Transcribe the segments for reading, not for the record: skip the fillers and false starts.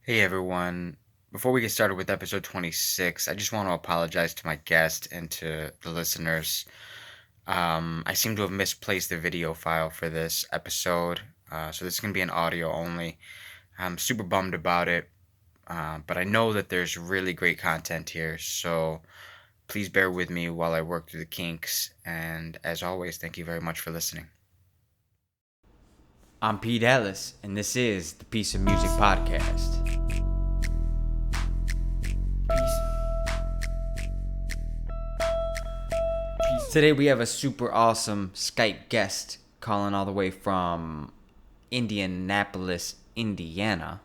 Hey everyone. Before we get started with episode 26, I just want to apologize to my guest and to the listeners. I seem to have misplaced the video file for this episode, so this is going to be an audio only. I'm super bummed about it, but I know that there's really great content here, so please bear with me while I work through the kinks. And as always, thank you very much for listening. I'm Pete Ellis, and this is the Piece of Music Podcast. Today we have a super awesome Skype guest calling all the way from Indianapolis, Indiana.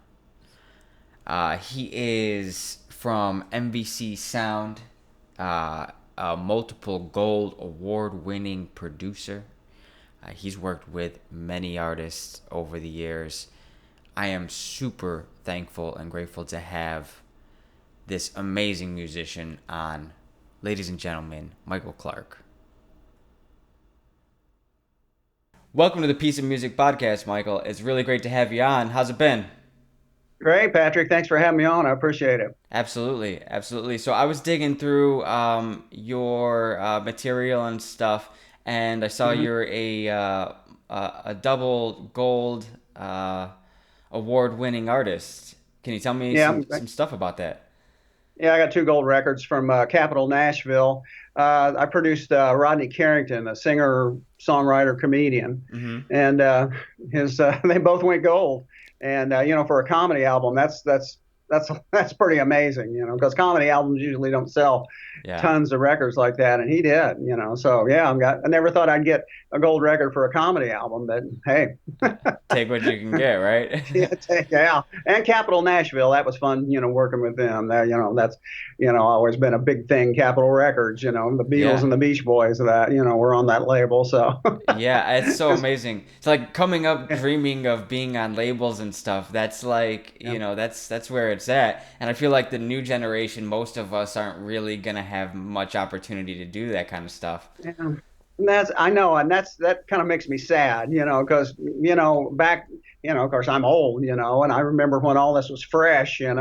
He is from MVC Sound, a multiple gold award-winning producer. He's worked with many artists over the years. I am super thankful and grateful to have this amazing musician on. Ladies and gentlemen, Michael Clark. Welcome to the Piece of Music Podcast, Michael. It's really great to have you on. How's it been? Great, Patrick. Thanks for having me on. I appreciate it. Absolutely. So I was digging through your material and stuff, and I saw hmm you're a double gold award-winning artist. Can you tell me Yeah, some stuff about that? yeah. I got two gold records from Capital Nashville. I produced Rodney Carrington, a singer, songwriter, comedian, Mm-hmm. and his they both went gold. And for a comedy album, that's pretty amazing. Because comedy albums usually don't sell Yeah. tons of records like that, and he did. So yeah, I never thought I'd get a gold record for a comedy album, but hey. Take what you can get, right? Yeah, and Capital Nashville. That was fun, working with them. That's, always been a big thing. Capitol Records, the Beatles Yeah. and the Beach Boys. That, were on that label. So, Yeah, it's so amazing. It's like coming up dreaming of being on labels and stuff. That's like, yeah, that's where it's at. And I feel like the new generation, most of us aren't really gonna have much opportunity to do that kind of stuff. yeah. And I know, and that kind of makes me sad, because back, of course I'm old, and I remember when all this was fresh, and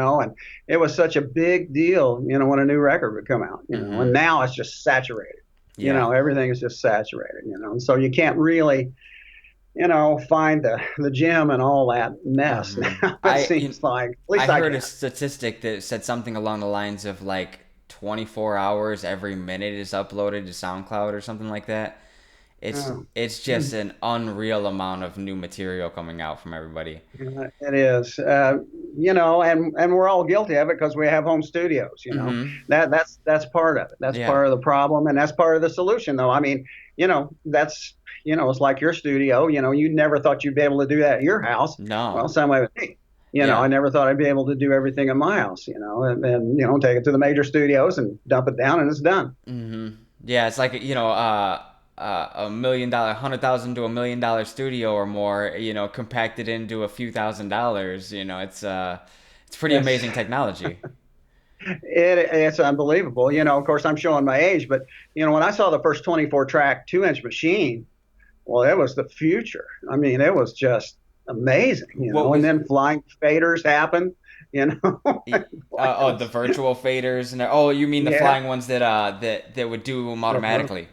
it was such a big deal, when a new record would come out, and Mm-hmm. now it's just saturated. Yeah. Everything is just saturated, and so you can't really find the gym and all that mess Mm-hmm. now. It seems like, at I least I heard a can. statistic that said something along the lines of like 24 hours every minute is uploaded to SoundCloud or something like that. It's Oh, it's just an unreal amount of new material coming out from everybody. it is, and we're all guilty of it because we have home studios. Mm-hmm. That's part of it. That's Yeah. part of the problem, and that's part of the solution, though. I mean, that's it's like your studio. You never thought you'd be able to do that at your house. No. Well, same way with me. I Yeah. never thought I'd be able to do everything in my house. And take it to the major studios and dump it down, and it's done. Mm-hmm. Yeah, it's like, $1 million, 100,000 to $1 million studio or more, compacted into a few $1,000s. It's pretty Yes. amazing technology. It's unbelievable. Of course, I'm showing my age, but when I saw the first 24 track 2-inch machine, well, it was the future. I mean, it was just amazing. What And was then flying faders happened. y- Boy, it the was, virtual faders and oh, you mean the yeah, flying ones that would do them uh-huh, automatically?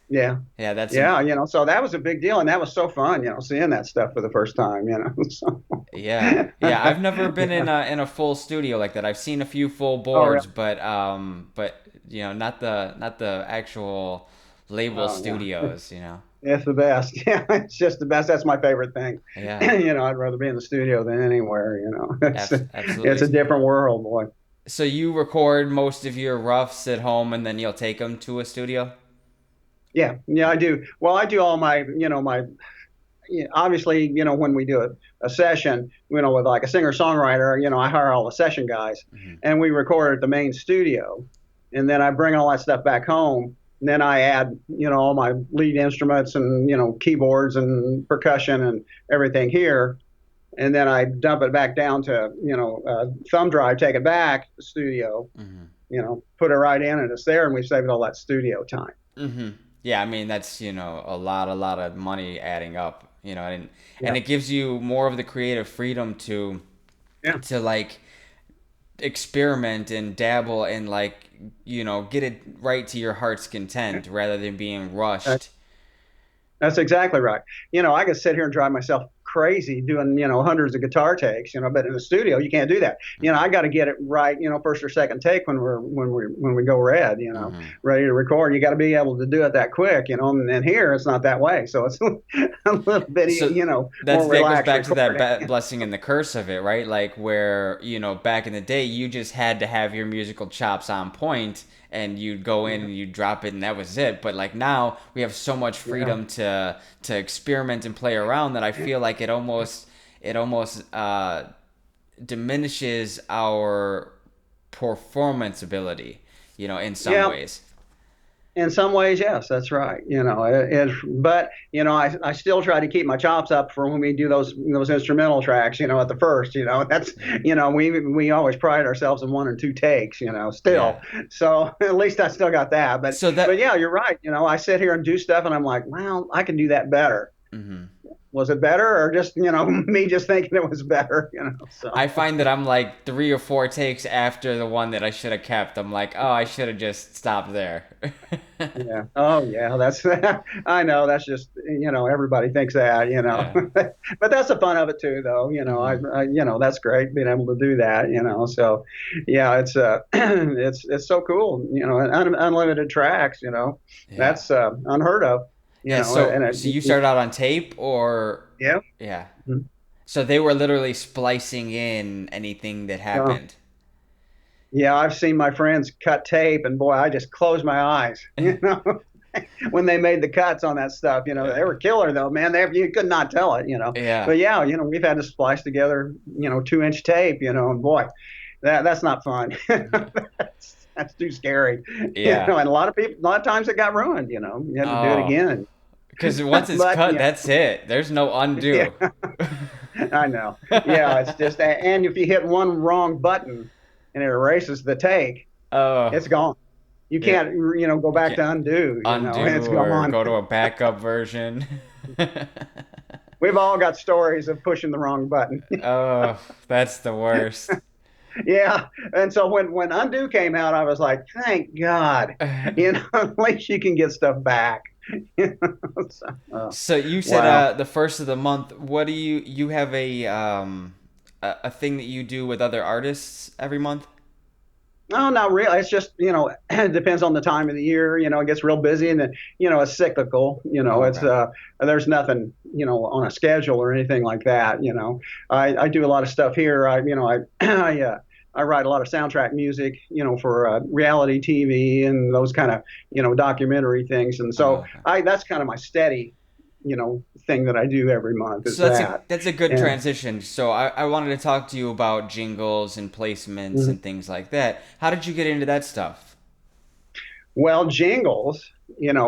yeah, Yeah, yeah. So that was a big deal, and that was so fun. Seeing that stuff for the first time. So, yeah. I've never been in a full studio like that. I've seen a few full oh, really? boards, but not the actual label Oh, yeah. studios. It's the best. Yeah, it's just the best. That's my favorite thing. Yeah, I'd rather be in the studio than anywhere. It's a absolutely. different world, boy. So you record most of your roughs at home, and then you'll take them to a studio? Yeah, yeah, I do. Well, I do all my, obviously, when we do a session, with like a singer-songwriter, I hire all the session guys Hmm. and we record at the main studio. And then I bring all that stuff back home. And then I add, all my lead instruments and, keyboards and percussion and everything here. And then I dump it back down to, thumb drive, take it back to the studio, Hmm. put it right in and it's there and we saved all that studio time. Hmm. Yeah, I mean that's a lot of money adding up, and Yeah. it gives you more of the creative freedom to Yeah. to like experiment and dabble and like get it right to your heart's content rather than being Uh, rushed. That's exactly right. I could sit here and drive myself crazy doing, hundreds of guitar takes, but in the studio you can't do that. I got to get it right, first or second take when we go red, Mm-hmm. ready to record. You got to be able to do it that quick, and here it's not that way. So it's a little bit, So more that goes relaxed back to that recording. blessing and the curse of it, right? Like where back in the day you just had to have your musical chops on point and you'd go in Yeah. and you'd drop it and that was it. But like now we have so much Yeah. freedom to experiment and play around that I feel like it almost diminishes our performance ability, in some Yeah. ways. In some ways, yes, that's right. But I still try to keep my chops up for when we do those instrumental tracks. At the first, that's we always pride ourselves in one and two takes. Yeah. Still, so at least I still got that. But So but that. yeah, you're right. I sit here and do stuff, and I'm like, well, I can do that better. Mhm. Was it better, or just me just thinking it was better? So. I find that I'm like 3 or 4 takes after the one that I should have kept. I'm like, oh, I should have just stopped there. Yeah. Oh, yeah. That's I know. That's just everybody thinks that Yeah. but that's the fun of it too, though. Hmm. That's great being able to do that. So yeah, it's it's so cool. Unlimited tracks. Yeah. That's unheard of. Yeah. And So you started out on tape, or yeah. yeah. Mhm. So they were literally splicing in anything that Uh, happened. yeah, I've seen my friends cut tape, and boy, I just close my eyes. When they made the cuts on that stuff. They Yeah. were killer though, man. You could not tell it. Yeah. But yeah, we've had to splice together, 2-inch tape, and boy, that's not fun. That's too scary. Yeah. And a lot of times it got ruined. You had to do it Oh, again. because once it's But cut, yeah, that's it. There's no yeah, undo. I know. Yeah, it's just, and if you hit one wrong button and it erases the take, Oh, it's gone. You yeah. can't, go You back can't to undo. undo It's or gone. go to a backup version. We've all got stories of pushing the wrong button. Oh, that's the worst. Yeah. And so when undo came out, I was like, thank God, at least you can get stuff back. So, So you said wow. the first of the month. What do you have a thing that you do with other artists every month? No, not really. It's just, it depends on the time of the year. It gets real busy and then, it's cyclical. Oh, It's okay. there's nothing, on a schedule or anything like that. I do a lot of stuff here. I write a lot of soundtrack music, for reality TV and those kind of, documentary things. And so Oh, okay. I that's kind of my steady, thing that I do every month is So that's a that. that's a good And transition. So I wanted to talk to you about jingles and placements mhm. and things like that. How did you get into that stuff? Well, jingles,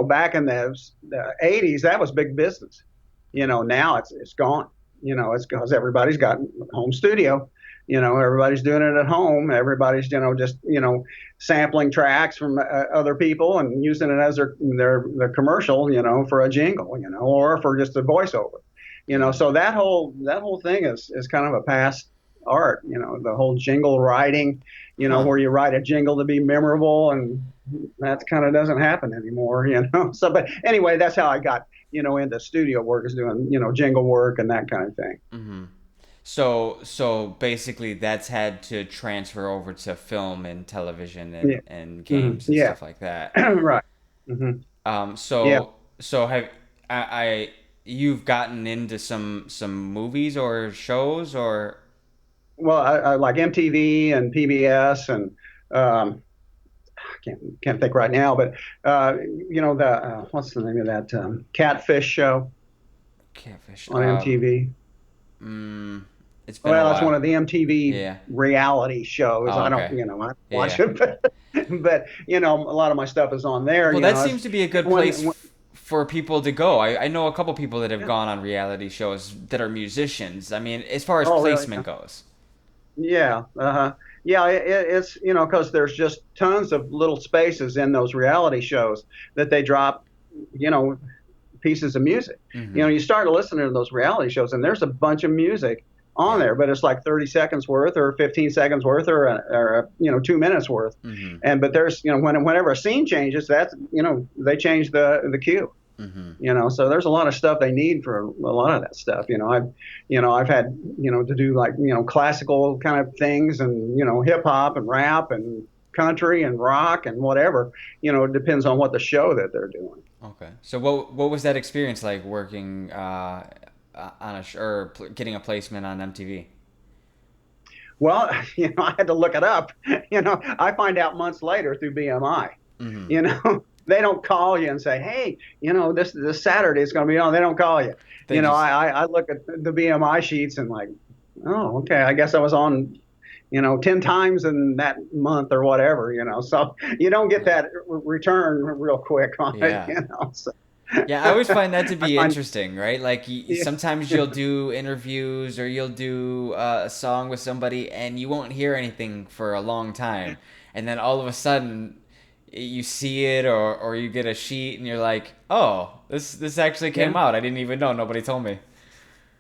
back in the 80s, that was big business. Now it's gone. It's because everybody's got home studio. Everybody's doing it at home. Everybody's, just, sampling tracks from other people and using it as their commercial, for a jingle, or for just a voiceover. Mm. So that whole thing is kind of a past art. The whole jingle writing, Huh. where you write a jingle to be memorable, and that kind of doesn't happen anymore. So, but anyway, that's how I got, into studio work, is doing, jingle work and that kind of thing. Hmm. So basically, that's had to transfer over to film and television Yeah. and games and Yeah. stuff like that. Right. hmm Um, Yeah. so so have I you've gotten into some movies or shows or Well, I like MTV and PBS and um, can't think right now, but the what's the name of that Catfish show Catfish? on MTV? Mm, it's been a Well, that's one while. of the MTV Yeah. reality shows. Oh, I don't, okay. I watch Yeah. it, but a lot of my stuff is on there. Well, that seems to be a good place When for people to go. I know a couple people that have yeah. gone on reality shows that are musicians. I mean, as far as Oh, really? placement goes. Yeah, uh-huh. Yeah, it's because there's just tons of little spaces in those reality shows that they drop, you know, pieces of music. Hmm. You start listening to those reality shows, and there's a bunch of music on Yeah. there, but it's like 30 seconds worth or 15 seconds worth or 2 minutes worth. Mm-hmm. But there's, whenever a scene changes, that's, they change the cue. Mm-hmm. So there's a lot of stuff they need for a lot of that stuff. I've had, to do like, classical kind of things and, hip hop and rap and country and rock and whatever. It depends on what the show that they're doing. Okay. So what was that experience like working on getting a placement on MTV? Well, I had to look it up. I find out months later through BMI. Mm-hmm. They don't call you and say, "Hey, this Saturday is going to be on." They don't call you. They just I look at the BMI sheets and like, oh, okay, I guess I was on, 10 times in that month or whatever. So you don't get that return real quick on it. yeah. So Yeah, I always find that to I be find, interesting, right? Like yeah, sometimes you'll do interviews or you'll do a song with somebody and you won't hear anything for a long time. And then all of a sudden you see it or you get a sheet and you're like, "Oh, this actually came yeah. out. I didn't even know. Nobody told me."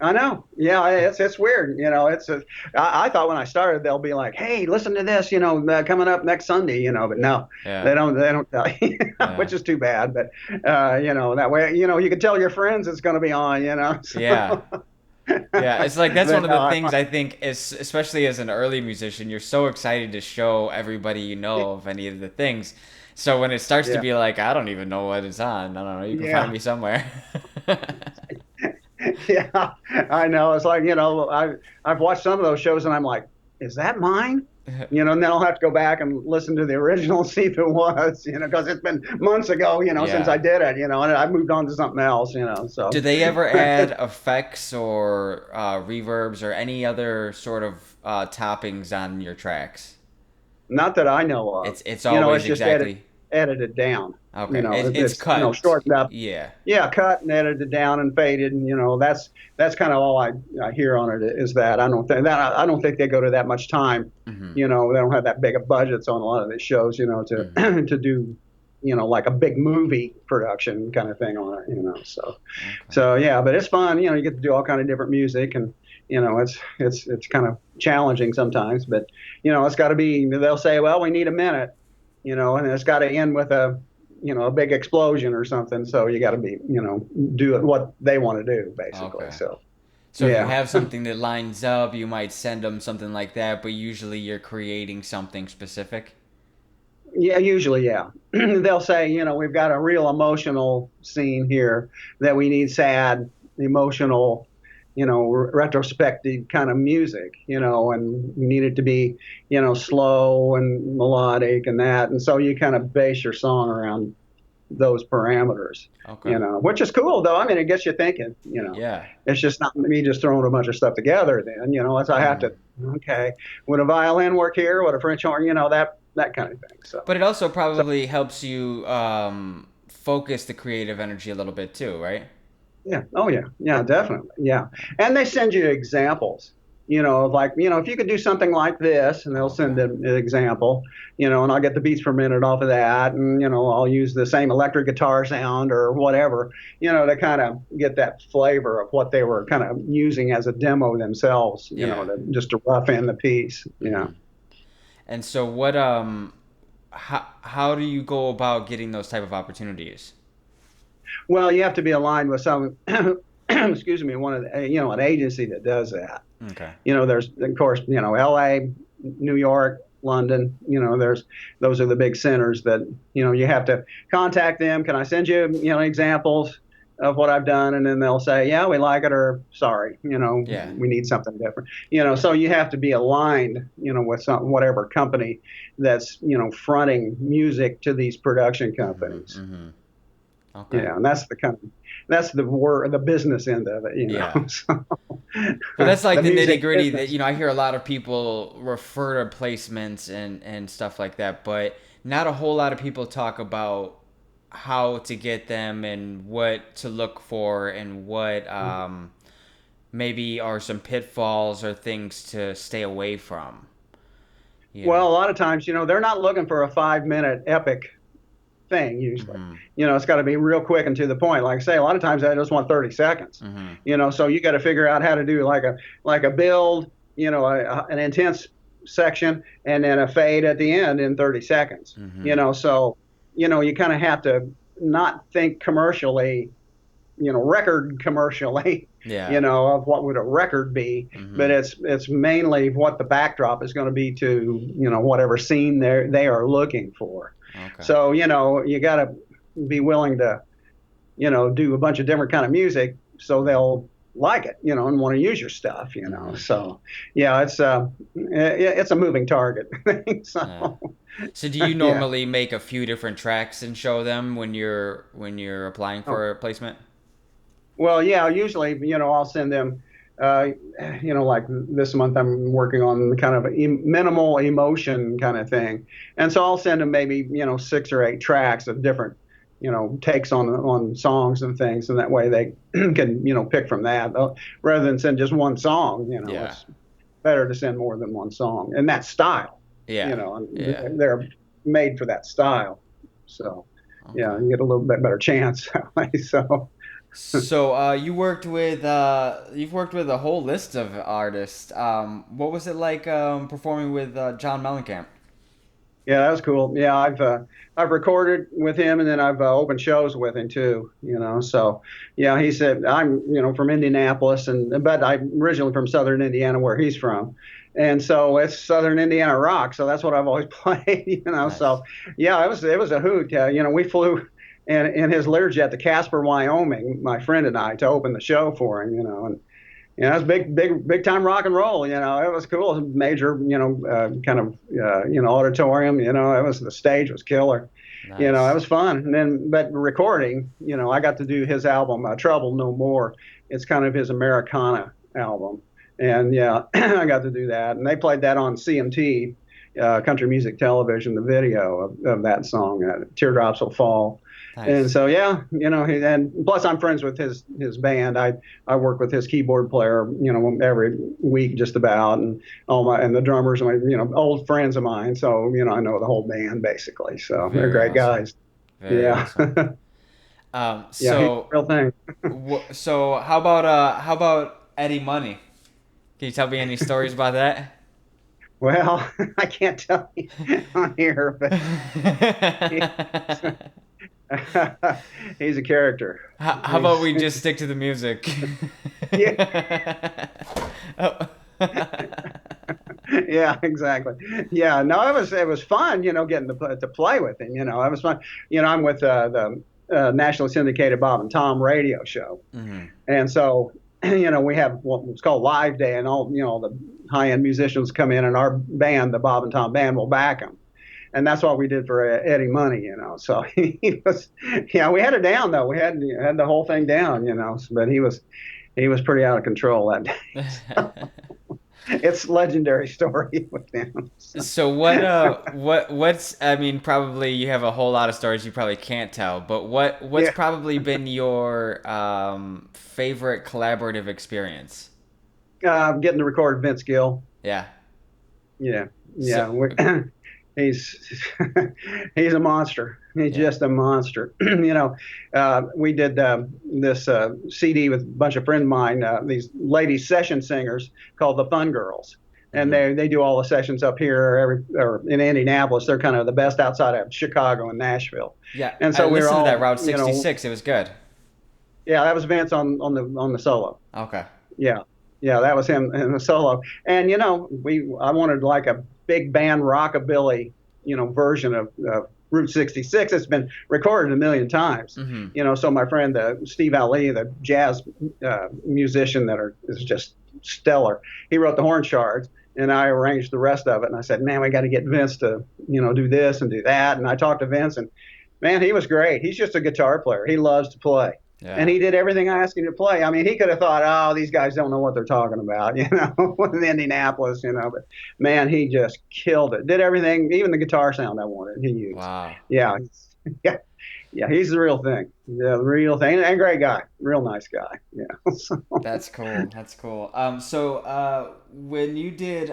I know. Yeah, it's weird. I thought when I started they'll be like, "Hey, listen to this, coming up next Sunday," but no, Yeah. they don't tell you, Yeah. which is too bad. But that way, you can tell your friends it's going to be on, Yeah. So, Yeah, it's like that's one but of no, the things I think is especially as an early musician, you're so excited to show everybody you know of any of the things. So when it starts to yeah, be like, I don't even know what it's on. I don't know. You can find yeah, me somewhere. yeah. I know. It's like I've watched some of those shows and I'm like, is that mine? And then I'll have to go back and listen to the original and see if it was, because it's been months ago, since I Yeah. did it, and I moved on to something else, Do so. they ever add effects or reverbs or any other sort of toppings on your tracks? Not that I know of. It's always It's just exactly edited down. okay. It's It's cut. shortened up. Yeah. Yeah, cut and edited down and faded, and that's kind of all I hear on it is that. I don't think they go to that much time. Mm-hmm. They don't have that big of budgets on a lot of these shows, to Mm-hmm. to do, like a big movie production kind of thing on it, So Okay. so yeah, but it's fun. You get to do all kind of different music, and it's kind of challenging sometimes, but it's got to be. They'll say, well, we need a minute, and it's got to end with a big explosion or something. So you got to be, do it what they want to do, basically. Okay. So So if you yeah, have something that lines up, you might send them something like that, but usually you're creating something specific. yeah, usually, yeah. They'll say, we've got a real emotional scene here that we need sad, emotional, retrospective kind of music, and we need it to be, slow and melodic and that. And so you kind of base your song around those parameters, Okay. which is cool though. I mean, it gets you thinking, Yeah. it's just not me just throwing a bunch of stuff together then, as I have Hmm. to, okay, would a violin work here? Would a French horn, that kind of thing. But it also So probably helps you focus the creative energy a little bit too, right? yeah, oh yeah, yeah, definitely, yeah. And they send you examples, of like, if you could do something like this, and they'll Okay. send an example, and I'll get the beats per minute off of that, and I'll use the same electric guitar sound or whatever, to kind of get that flavor of what they were kind of using as a demo themselves, Yeah. just to rough in the piece, Hmm. And so what how do you go about getting those type of opportunities? Well, you have to be aligned with some, excuse me, one of the, an agency that does that. Okay. There's of course, L.A., New York, London. Those are the big centers that you have to contact them. Can I send you examples of what I've done? And then they'll say, yeah, we like it, or sorry, Yeah. we need something different. So you have to be aligned, with whatever company that's fronting music to these production Hmm. companies. Hmm. Okay. Yeah, and that's the work, the business end of it, Yeah. So, But that's like the the nitty music gritty that business. I hear a lot of people refer to placements and stuff like that, but not a whole lot of people talk about how to get them and what to look for and what maybe are some pitfalls or things to stay away from. You know. Well, a lot of times, they're not looking for a 5-minute epic, thing usually. Mm-hmm. It's got to be real quick and to the point. Like I say, a lot of times I just want 30 seconds. Mm-hmm. So you got to figure out how to do like a build, an intense section and then a fade at the end in 30 seconds. Mm-hmm. So you kind of have to not think commercially, record commercially, Yeah. of what would a record be, but Mm-hmm. it's mainly what the backdrop is going to be to, whatever scene they are looking for. Okay. So, you got to be willing to, do a bunch of different kind of music so they'll like it, and want to use your stuff, Mm-hmm. So, yeah, it's a moving target. Yeah. So, So do you yeah. normally make a few different tracks and show them when you're applying Oh, for a placement? well, yeah, usually, I'll send them, uh, like this month I'm working on kind of a minimal emotion kind of thing. And so I'll send them maybe, 6 or 8 tracks of different, takes on songs and things. And that way they can, pick from that rather than send just one song. Yeah. It's better to send more than one song in that style, Yeah. Yeah. and they're made for that style. So, yeah, Okay. you get a little bit better chance that way. So, So you've worked with a whole list of artists. What was it like performing with John Mellencamp? yeah, that was cool. Yeah, I've recorded with him, and then I've opened shows with him too. So yeah, he said I'm from Indianapolis, and but I'm originally from Southern Indiana, where he's from, and so it's Southern Indiana rock. So that's what I've always played. Nice. So yeah, it was a hoot. We flew in his Learjet to Casper, Wyoming, my friend and I, to open the show for him. And it was big time rock and roll. It was cool. It was a major, kind of, auditorium. The stage was killer. It Nice. was fun. And then, but recording, I got to do his album, Trouble No More. It's kind of his Americana album. And yeah, I got to do that. And they played that on CMT, Country Music Television, the video of that song, Teardrops Will Fall. And Nice. so yeah, and plus I'm friends with his band. I work with his keyboard player, every week just about, and and the drummers, old friends of mine. So I know the whole band basically. So they're Very great awesome. guys. Very Yeah, awesome. yeah, he's the So real thing. so how about Eddie Money? Can you tell me any stories about that? Well, I can't tell you on here, but he, he's a character. How about He's we just stick to the music? yeah. Oh. Yeah, exactly. Yeah, no, it was fun, getting to play with him. It was fun. I'm with the nationally syndicated Bob and Tom radio show, Mhm. and so we have what's called Live Day, and all the high end musicians come in, and our band, the Bob and Tom band, will back them. And that's what we did for Eddie Money. So he was, yeah, we had it down though. We had the whole thing down, but he was pretty out of control that day. It's a legendary story with him. So, So what's I mean probably you have a whole lot of stories you probably can't tell, but what's yeah, probably been your favorite collaborative experience? getting to record Vince Gill. Yeah. Yeah, So yeah. He's he's a monster. He's yeah. just a monster. We did this CD with a bunch of friends of mine, these lady session singers called the Fun Girls, and Hmm. they do all the sessions up here or in Indianapolis. They're kind of the best outside of Chicago and Nashville. Yeah, And I so we were listened to that all, Route 66. It was good. yeah, that was Vince on the solo. Okay. Yeah, yeah, that was him in the solo. And I wanted like a big band rockabilly, version of Route 66. It's been recorded a million times. Hmm. So my friend Steve Ali, the jazz musician is just stellar. He wrote the horn charts, and I arranged the rest of it. And I said, man, we got to get Vince to do this and do that. And I talked to Vince, and man, he was great. He's just a guitar player. He loves to play. And Yeah. he did everything I asked him to play. I mean, he could have thought, oh, these guys don't know what they're talking about, in Indianapolis, But man, he just killed it. Did everything, even the guitar sound I wanted, he used. Wow. Yeah, yeah, yeah. He's the real thing, the real thing, and great guy, real nice guy. Yeah. So, That's cool. That's cool. So when you did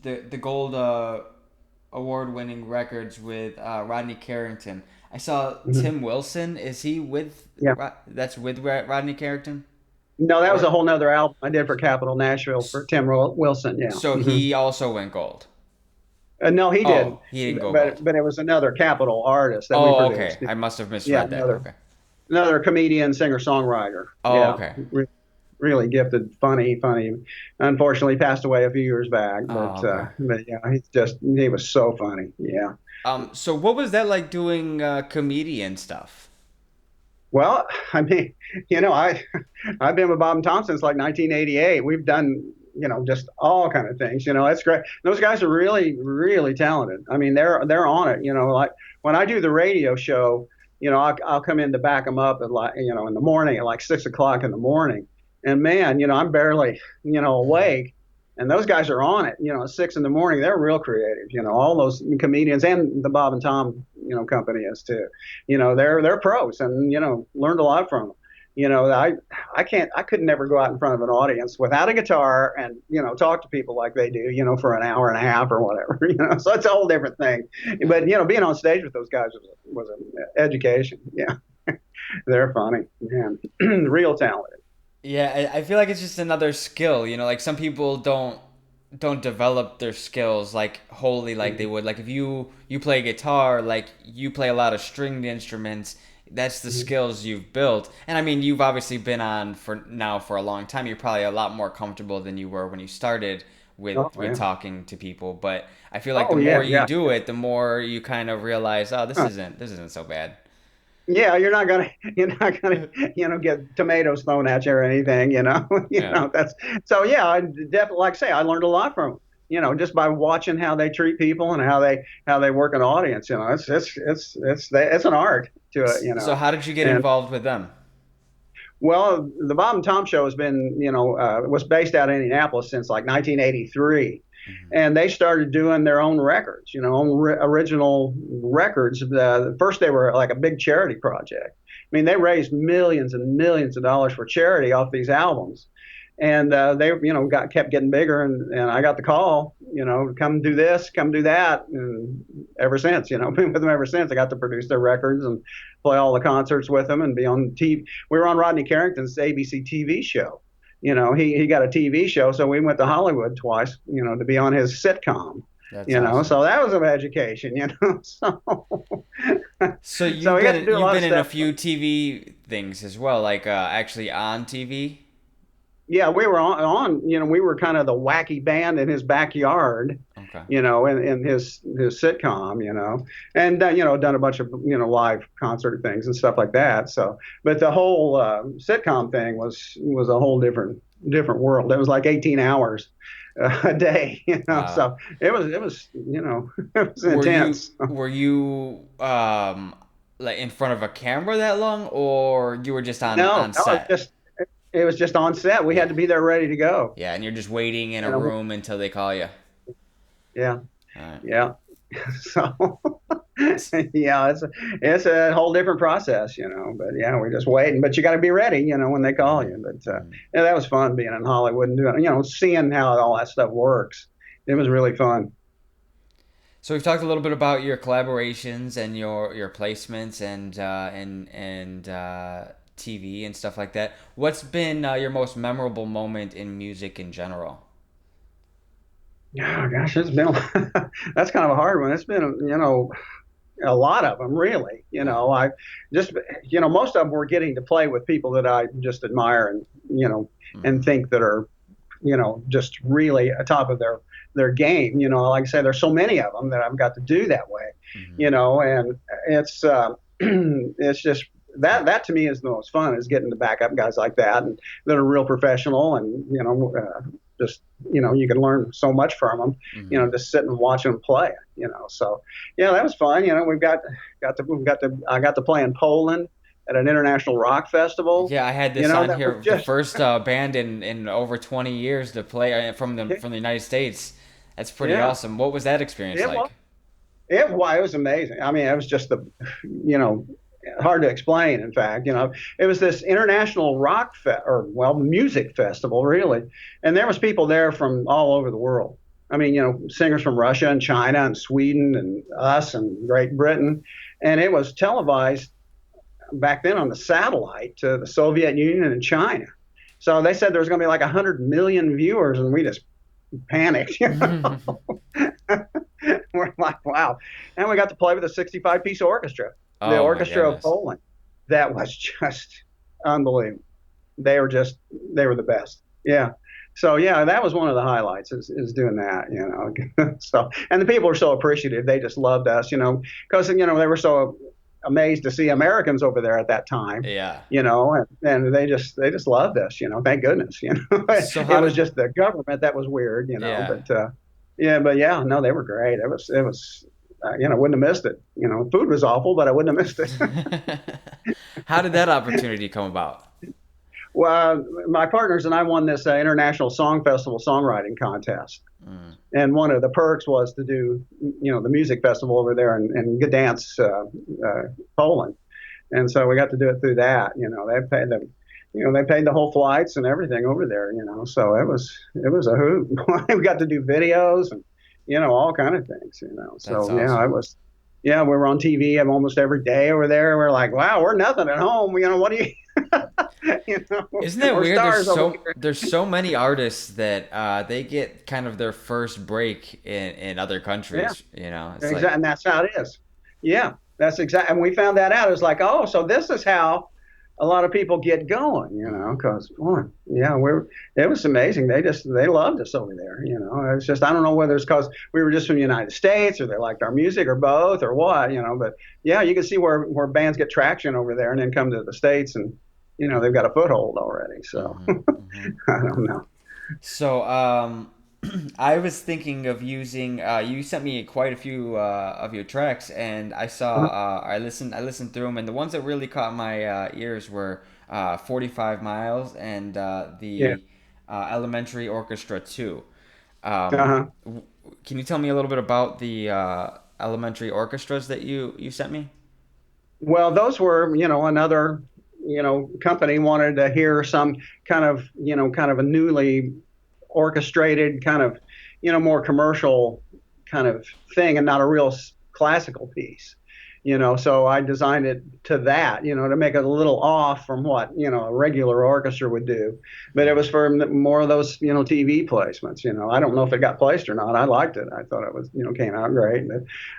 the gold award-winning records with Rodney Carrington. I saw Mhm. Tim Wilson. Is he with? Yeah. That's with Rodney Carrington, No, that was or a whole nother album I did for Capitol Nashville for Tim Wilson. Yeah. so Hmm. he also went gold. No, he didn't, Oh, he didn't go gold. but it was another Capitol artist that we Oh, okay. produced. I must have Yeah, misread that. another Okay. another comedian, singer, songwriter. Oh, Yeah, okay. really gifted, funny. Unfortunately, passed away a few years back, Oh, okay. but yeah, he was so funny. Yeah. So what was that like doing comedian stuff? Well, I mean, I I've been with Bob and Tom since like 1988. We've done just all kind of things. It's great. Those guys are really talented. I mean, they're on it. Like when I do the radio show, I'll come in to back them up at like in the morning at like 6 o'clock in the morning, and man, I'm barely awake. And those guys are on it, at 6 in the morning. They're real creative, all those comedians and the Bob and Tom, company is too. They're pros and, learned a lot from them. I could never go out in front of an audience without a guitar and, talk to people like they do, for an hour and a half or whatever, so it's a whole different thing. But, being on stage with those guys was an education. Yeah. They're funny, man. Real talented. Yeah, I feel like it's just another skill. Like some people don't develop their skills like wholly like they would. Like if you play guitar, like you play a lot of stringed instruments, that's the Mhm. skills you've built. And I mean, you've obviously been on for a long time. You're probably a lot more comfortable than you were when you started Oh, with yeah. talking to people. But I feel like the Oh, more yeah, you yeah. do it, the more you kind of realize, oh, this isn't so bad. Yeah, you're not gonna get tomatoes thrown at you or anything. Yeah. That's so. Yeah, I definitely like I say I learned a lot from them. Just by watching how they treat people and how they work an audience. It's an art to it. So how did you get And involved with them? well, the Bob and Tom Show has been, was based out of Indianapolis since like 1983, Mhm. and they started doing their own records, original records. First, they were like a big charity project. I mean, they raised millions and millions of dollars for charity off these albums, and they, kept getting bigger, and I got the call, come do this, come do that, and ever since, been with them ever since. I got to produce their records and play all the concerts with them and be on TV. We were on Rodney Carrington's ABC TV show. He got a TV show, so we went to Hollywood twice, to be on his sitcom. That's awesome. So that was an education. So So we got to do a you've lot of been in a stuff. few TV things as well, like actually on TV. Yeah, we were we were kind of the wacky band in his backyard, Okay. in his sitcom, and done a bunch of live concert things and stuff like that. So, but the whole sitcom thing was a whole different world. It was like 18 hours a day, Wow. So it was it was intense. Were you like in front of a camera that long, or you were just No, on no, set? it was just on set. We had Yeah. to be there ready to go. Yeah, and you're just waiting in You a know, room until they call you. yeah, All right. yeah. So yeah, it's a whole different process, But yeah, we're just waiting. But you got to be ready, when they call you. But Mhm. yeah, that was fun being in Hollywood and doing, seeing how all that stuff works. It was really fun. So we've talked a little bit about your collaborations and your placements and TV and stuff like that. What's been your most memorable moment in music in general? Oh gosh, it's been that's kind of a hard one. It's been, a lot of them really. Yeah. I just, most of them were getting to play with people that I just admire and and Hmm. think that are just really atop of their game. Like I say, there's so many of them that I've got to do that way. Hmm. And it's it's just that to me is the most fun is getting to back up guys like that and that are real professional and just you can learn so much from them. Hmm. Just sit and watch them play. So yeah, that was fun. We got to I got to play in Poland at an international rock festival. Yeah, I had this on That was here. The just first band in over 20 years to play from the United States. That's pretty yeah. awesome. What was that experience It was. like? It was amazing. I mean, it was just you know, hard to explain. In fact, it was this international music festival, really, and there was people there from all over the world. I mean, singers from Russia and China and Sweden and us and Great Britain, and it was televised back then on the satellite to the Soviet Union and China. So they said there was going to be like 100 million viewers, and we just panicked. We're like, wow. And we got to play with a 65-piece orchestra, the Oh my Orchestra of goodness. Poland. That was just unbelievable. They were they were the best. Yeah. So yeah, that was one of the highlights is doing that. So, and the people were so appreciative. They just loved us, because they were so amazed to see Americans over there at that time, Yeah. and they just loved us, thank goodness, So it how was did just the government that was weird, yeah. but yeah, no, they were great. It was wouldn't have missed it. Food was awful, but I wouldn't have missed it. How did that opportunity come about? Well, my partners and I won this International Song Festival songwriting contest. Mm. And one of the perks was to do, the music festival over there in Gdansk, Poland. And so we got to do it through that. They paid the whole flights and everything over there. So it was a hoot. We got to do videos and all kind of things. That's So yeah, awesome. I was. Yeah, we were on TV almost every day over there. We're like, wow, we're nothing at home. What do you, Isn't that we're weird? stars over here. There's so many artists that they get kind of their first break in other Yeah. countries. It's Exactly, like and that's how it is. Yeah, that's exactly. And we found that out. It was like, oh, so this is how a lot of people get going, mhm. because boy, yeah, it was amazing. They loved us over there. It's just I don't know whether it's because we were just from the United States or they liked our music or both or what, But yeah, you can see where bands get traction over there and then come to the States and they've got a foothold already. So Hmm. Hmm. I don't know. So I was thinking of using. You sent me quite a few of your tracks, and I saw. I listened through them, and the ones that really caught my ears were 45 Miles and Yeah. the Elementary Orchestra 2. Um, Uh-huh. can you tell me a little bit about the elementary orchestras that you sent me? Well, those were, another, company wanted to hear some kind of a newly orchestrated kind of, more commercial kind of thing and not a real classical piece. So I designed it to that, to make it a little off from what, a regular orchestra would do. But it was for more of those, TV placements. I don't know if it got placed or not. I liked it. I thought it was, came out great.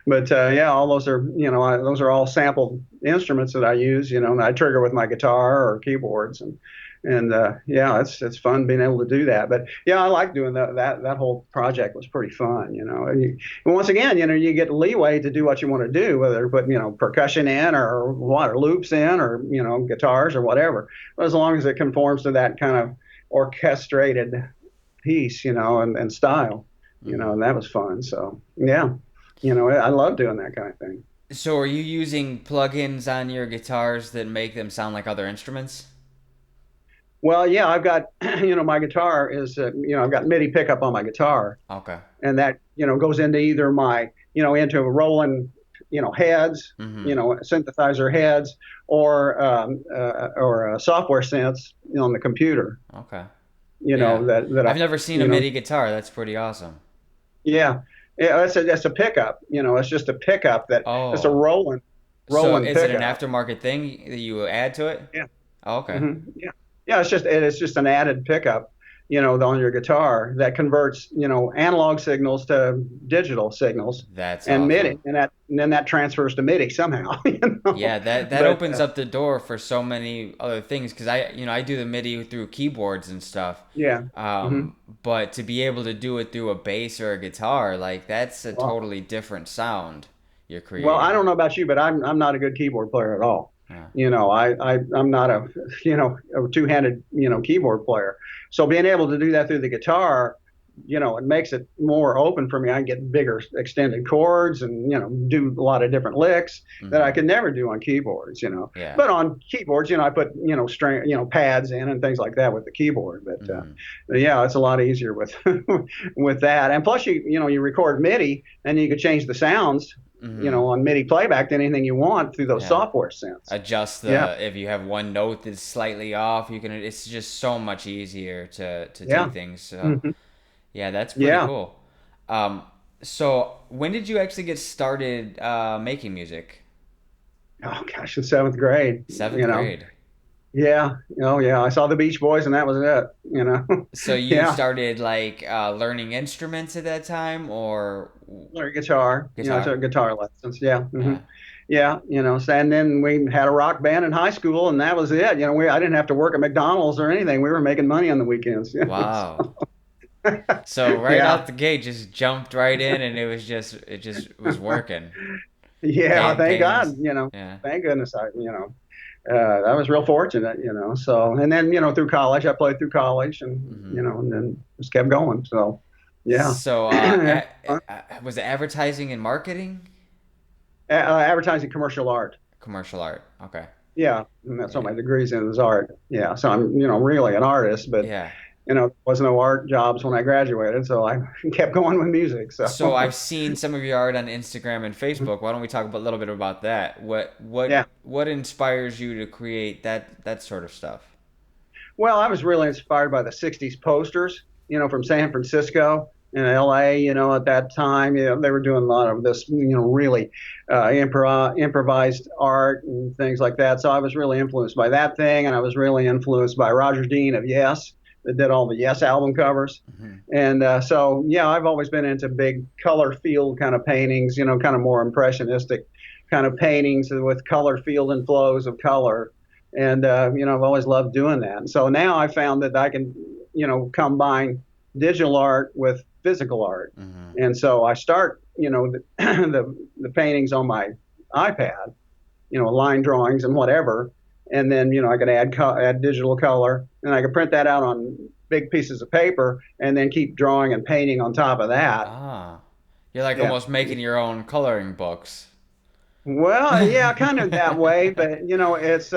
But yeah, all those are, those are all sampled instruments that I use, and I trigger with my guitar or keyboards and yeah, it's fun being able to do that. But yeah, I like doing that whole project was pretty fun, and once again, you get leeway to do what you want to do, whether put percussion in or what, or loops in, or guitars or whatever. But as long as it conforms to that kind of orchestrated piece, and style, Hmm. and that was fun. So yeah, I love doing that kind of thing. So are you using plugins on your guitars that make them sound like other instruments? Well, yeah, I've got, my guitar is, I've got MIDI pickup on my guitar, Okay. and that goes into either my into rolling heads, Hmm. synthesizer heads, or software synths on the computer, Okay. Yeah. that I I've never seen a you know MIDI guitar. That's pretty awesome. yeah, that's a pickup, it's just a pickup that it's a Oh. So rolling is it an pickup. aftermarket thing that you add to it? Yeah. Oh, okay. Yeah, yeah. It's just an added pickup, on your guitar that converts analog signals to digital signals That's and awesome. MIDI, and then that transfers to MIDI somehow. Yeah, that But opens up the door for so many other things because I do the MIDI through keyboards and stuff. yeah. hmm But to be able to do it through a bass or a guitar, like that's a Well, totally different sound you're well, I creating. don't know about you, but I'm not a good keyboard player at all. Yeah. I'm not a a two-handed keyboard player. So being able to do that through the guitar, it makes it more open for me. I can get bigger extended chords and do a lot of different licks that I Hmm. could never do on keyboards. Yeah. But on keyboards, I put string pads in and things like that with the keyboard. Hmm. But yeah, it's a lot easier with with that. And plus, you record MIDI and you could change the sounds Hmm. on MIDI playback to anything you want through those Yeah. software synths. Adjust Yeah, the if you have one note that's slightly off, you can. It's just so much easier to do yeah, things. So hmm yeah, that's pretty yeah, cool. Um, so when did you actually get started making music? Oh gosh, in seventh grade, Seventh grade. Yeah. Oh yeah. I saw the Beach Boys and that was it. So you Yeah. started like learning instruments at that time, or Learned guitar. I guitar? took guitar lessons. Yeah. Yeah. Yeah. So and then we had a rock band in high school and that was it. I didn't have to work at McDonald's or anything. We were making money on the weekends. Wow. So right Yeah. out the gate, just jumped right in, and it just was working. Yeah. Thank Paying. God. Yeah. Thank goodness I was real fortunate. So, and then, through college, I played through college Hmm. and then just kept going. So, yeah. So was it advertising and marketing? Advertising commercial art. Commercial art. Okay. Yeah. And that's what Yeah. my degree's in is art. Yeah. So I'm, really an artist, but, Yeah. there wasn't no art jobs when I graduated. So I kept going with music. So I've So, seen some of your art on Instagram and Facebook. Why don't we talk a little bit about that? yeah. What inspires you to create that sort of stuff? Well, I was really inspired by the 60s posters, from San Francisco and LA, at that time. They were doing a lot of this, really improvised art and things like that. So I was really influenced by that thing. And I was really influenced by Roger Dean of Yes, that did all the Yes album covers. Hmm. And so, yeah, I've always been into big color field kind of paintings, kind of more impressionistic kind of paintings with color field and flows of color. And, I've always loved doing that. And so now I found that I can, combine digital art with physical art. Hmm. And so I start, the paintings on my iPad, line drawings and whatever. And then, I could add digital color and I could print that out on big pieces of paper and then keep drawing and painting on top of that. Ah, you're like Yeah. almost making your own coloring books. Well, yeah, kind of that way, but it's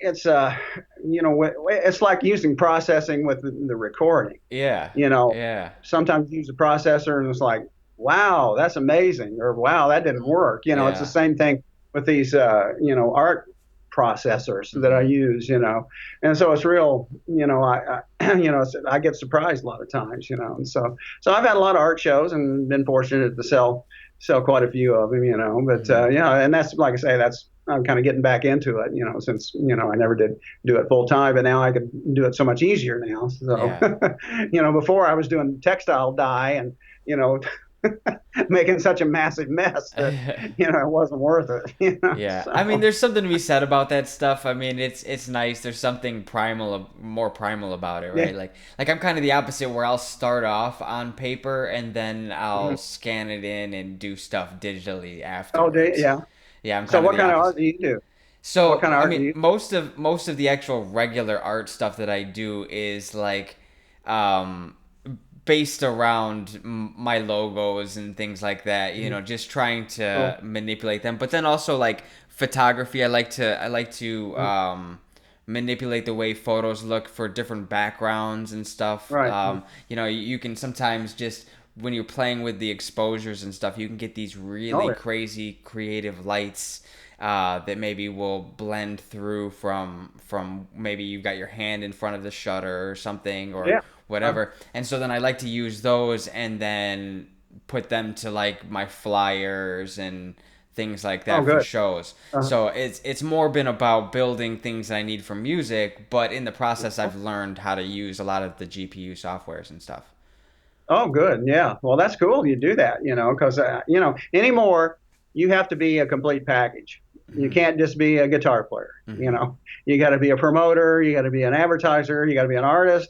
it's like using processing with the recording. Yeah, You know, yeah, sometimes you use a processor and it's like, wow, that's amazing, or wow, that didn't work. It's the yeah. same thing with these art processors that I Hmm. use. And so it's real. I get surprised a lot of times. And so I've had a lot of art shows and been fortunate to sell quite a few of them. But Hmm. and that's like I say, that's I'm kind of getting back into it. Since I never did do it full time, but now I can do it so much easier now. So Yeah. before I was doing textile dye and you know making such a massive mess that it wasn't worth it. Yeah, I mean, So there's something to be said about that stuff. I mean, it's nice. There's something primal, more primal about it, yeah. right? Like I'm kind of the opposite, where I'll start off on paper and then I'll Mhm. scan it in and do stuff digitally Oh, afterwards. yeah. Yeah, I'm So kind of what the kind of art opposite. do you do? What So, kind of I art do mean, you? most of the actual regular art stuff that I do is like, um, based around my logos and things like that. Mhm. Just trying Oh, to manipulate them. But then also like photography, I like to mhm. manipulate the way photos look for different backgrounds and stuff. Right. You can sometimes just when you're playing with the exposures and stuff, you can get these Oh, really yeah. crazy creative lights that maybe will blend through from maybe you've got your hand in front of the shutter or something or Yeah. Uh, whatever. And so then I like to use those and then put them to like my flyers and things like oh, that for good. shows. Uh, So it's more been about building things that I need for music, but in the process I've learned how to use a lot of the GPU softwares and stuff. oh, good. Yeah. Well, that's cool. You do that. Because anymore you have to be a complete package. You Hmm. can't just be a guitar player. Hmm. You got to be a promoter. You got to be an advertiser. You got to be an artist.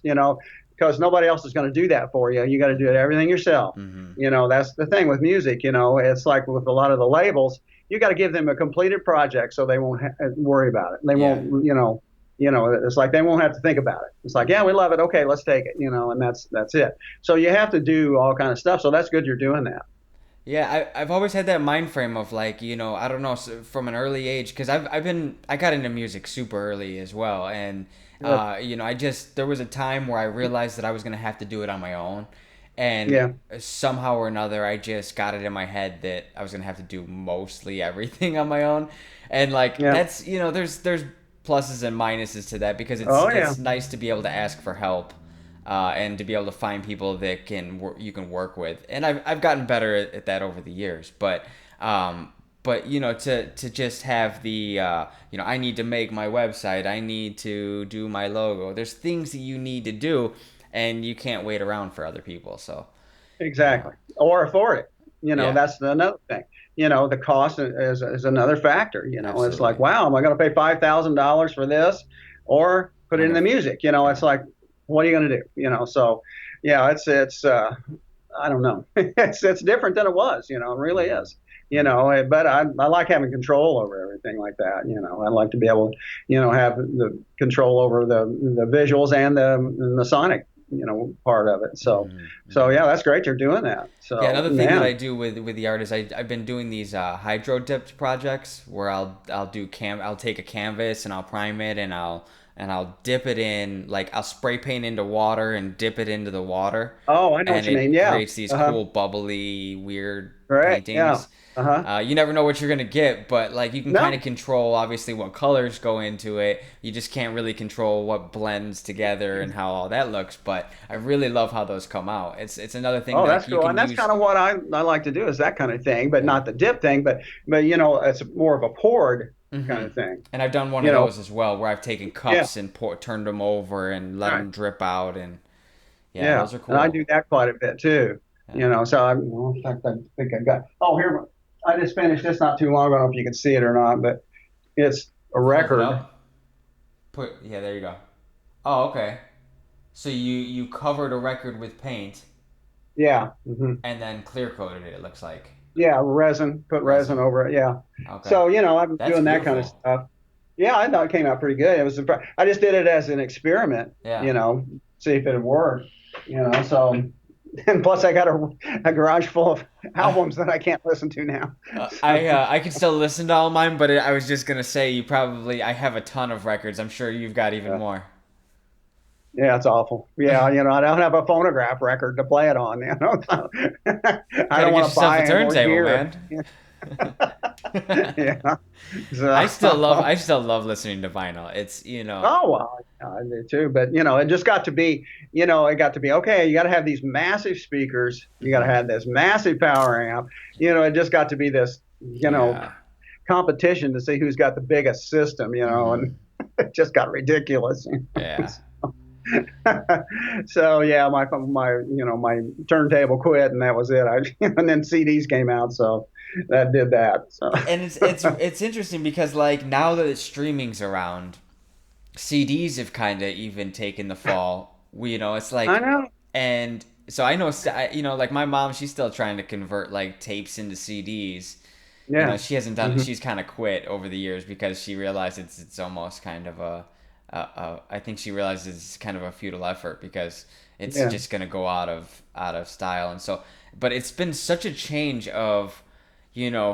Because nobody else is going to do that for you. You got to do it everything yourself. Hmm. That's the thing with music. It's like with a lot of the labels, you got to give them a completed project so they won't worry about it. They Yeah. won't, it's like they won't have to think about it. It's like, yeah, we love it. Okay, let's take it. And that's it. So you have to do all kind of stuff. So that's good you're doing that. Yeah, I've always had that mind frame of like, I don't know, from an early age, because I got into music super early as well. And, Good. there was a time where I realized that I was going to have to do it on my own. And Yeah. somehow or another, I just got it in my head that I was going to have to do mostly everything on my own. And like, Yeah. that's, there's pluses and minuses to that because Oh yeah. it's nice to be able to ask for help. and to be able to find people that you can work with. And I've gotten better at that over the years, but to just have the I need to make my website, I need to do my logo. There's things that you need to do, and you can't wait around for other people. So Exactly. Or afford it. yeah, That's another thing. The cost is another factor. It's like, absolutely. wow, am I going to pay $5,000 for this or put it in Wonder the if music? yeah. It's like, what are you going to do? So yeah, it's I don't know. It's different than it was. It really Mhm. is. Mhm. But I like having control over everything like that. I like to be able to, have the control over the visuals and the sonic, part of it. Mhm. So Mhm. yeah, that's great you're doing that. Yeah, So another thing that I man, do with the artists, I've been doing these hydro dipped projects where I'll take a canvas and I'll prime it and I'll dip it in, like I'll spray paint into water and dip it into the water, oh, I know what and you mean. it Yeah. creates these Uh-huh. cool bubbly weird Right. Yeah. paintings. Uh-huh. You never know what you're gonna get, but like you can kind No. of control obviously what colors go into it. You just can't really control what blends together and how all that looks. But I really love how those come out. It's another thing Oh, that that's like you cool. can And that's use. kind of what I like to do is that kind of thing, but Yeah. not the dip thing, but it's more of a poured kind Hmm. of thing. And I've done one You of know. those as well, where I've taken Yeah. cups and turned them over and let Right. them drip out, and yeah, Yeah. those are And I cool. do that quite a bit too. Yeah. So in fact, I think I got. Oh, here. I just finished this not too long ago. I don't know if you can see it or not, but it's a Hold it record. up. Yeah, there you go. Oh, okay. So you covered a record with paint Yeah. Hmm. and then clear coated it. It looks like Yeah, resin, put resin resin. over it. Yeah. Okay, So, I've been that's doing that kind of beautiful. stuff. Yeah, I thought it came out pretty good. I just did it as an experiment, Yeah. see if it would work, so, and plus I got a garage full of I albums that I can't listen to now. I can still listen to all mine, but I was just gonna say I have a ton of records. I'm sure you've got even Yeah, more. yeah, it's awful. Yeah, I don't have a phonograph record to play it on, so I Gotta don't get want to yourself buy a any more turntable, gear. man. Yeah. So, I still love listening to vinyl. It's oh well, I do too. But it just got to be, it got to be okay. You got to have these massive speakers. You got to Mhm. have this massive power amp. It just got to be this, Yeah. competition to see who's got the biggest system. And Mhm. it just got ridiculous. Yeah. So yeah, my turntable quit, and that was it. And then CDs came out, so that did that. So And it's interesting because like now that streaming's around, CDs have kind of even taken the fall. It's I like, know. and so I know, like my mom, she's still trying to convert like tapes into CDs. Yeah. She hasn't done it. Hmm. She's kind of quit over the years because she realized it's almost kind of I think she realizes it's kind of a futile effort because it's Yeah. just gonna go out of style. And so, but it's been such a change of,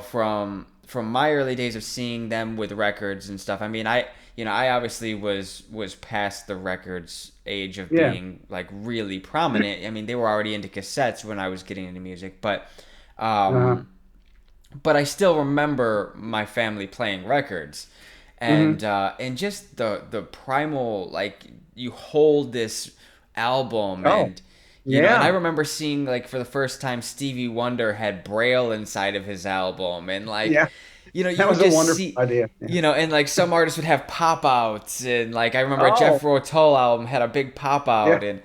from my early days of seeing them with records and stuff. I mean, I obviously was past the records age of Yeah. being like really prominent. I mean, they were already into cassettes when I was getting into music, Uh-huh. but I still remember my family playing records, Hmm. and just the primal, like you hold this album, Oh, and and I yeah. remember seeing like for the first time Stevie Wonder had Braille inside of his album, and like Yeah. you That would was a just wonderful see. idea. Yeah. And like some artists would have pop outs, and like I remember a Jeff Oh, Rotel album had a big pop yeah. out, and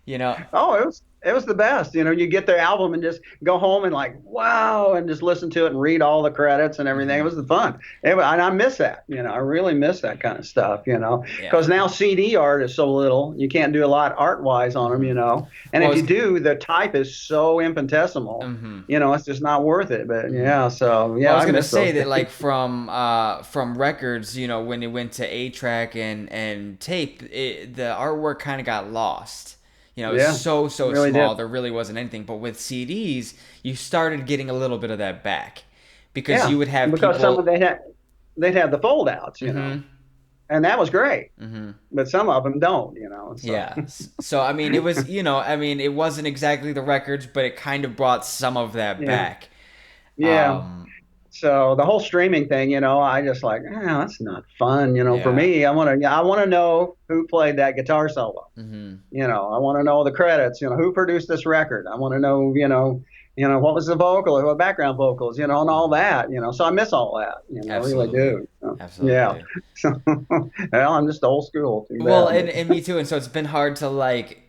you know, Oh, it was the best. You get the album and just go home and like, wow, and just listen to it and read all the credits and everything. It mhm, was the fun. And I miss that. I really miss that kind of stuff. yeah, Because now CD art is so little, you can't do a lot art wise on them. hmm. And Well, if you do, the type is so infinitesimal. mhm. It's just not worth it. But Hmm. yeah, so Well, yeah, I was I gonna miss those say that days. like from records, when it went to 8 track and tape, the artwork kind of got lost. It was Yeah, so really did. small. There really wasn't anything. But with CDs, you started getting a little bit of that back because Yeah, you would have because some of people. they'd have the fold outs, Mm-hmm. and that was great. Mm-hmm. But some of them don't, so Yeah. So I mean, it was I mean, it wasn't exactly the records, but it kind of brought some of that yeah, back. yeah. Um, So the whole streaming thing, I just like, that's not fun. For Yeah. me, I want to know who played that guitar solo. Mm-hmm. I want to know the credits. Who produced this record. I want to know, what was the vocal or what background vocals, and all Mm-hmm. that. So I miss all that. I really Absolutely. do. So, yeah. Absolutely. So, well, I'm just old school. Too Well, bad, and me too. And so it's been hard to like,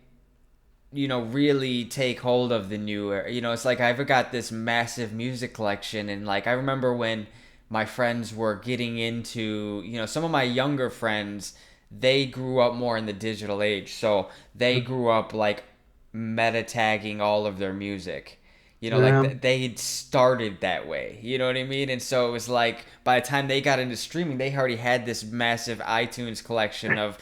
really take hold of the new era. It's like I've got this massive music collection, and like I remember when my friends were getting into, some of my younger friends, they grew up more in the digital age. So they grew up like meta tagging all of their music. Like yeah. they started that way. You know what I mean? And so it was like by the time they got into streaming, they already had this massive iTunes collection of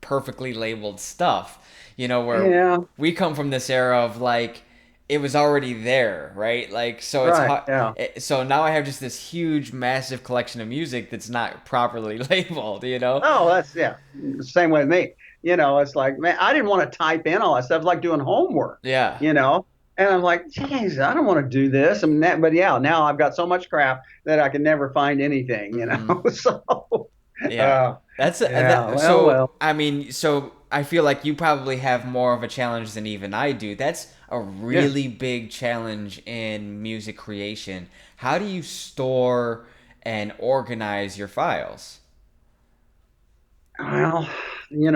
perfectly labeled stuff. Where Yeah. we come from this era of like it was already there, right? Like so it's Right. hard. Yeah. So now I have just this huge, massive collection of music that's not properly labeled. Oh, that's yeah. Same way with me. It's like, man, I didn't want to type in all that stuff. It's like doing homework, Yeah. you know. And I'm like, geez, I don't want to do this. But yeah, now I've got so much crap that I can never find anything, Mm-hmm. So, Yeah. uh, That's yeah. Well, so. well, I mean, so I feel like you probably have more of a challenge than even I do. That's a yeah. really big challenge in music creation. How do you store and organize your files? Well,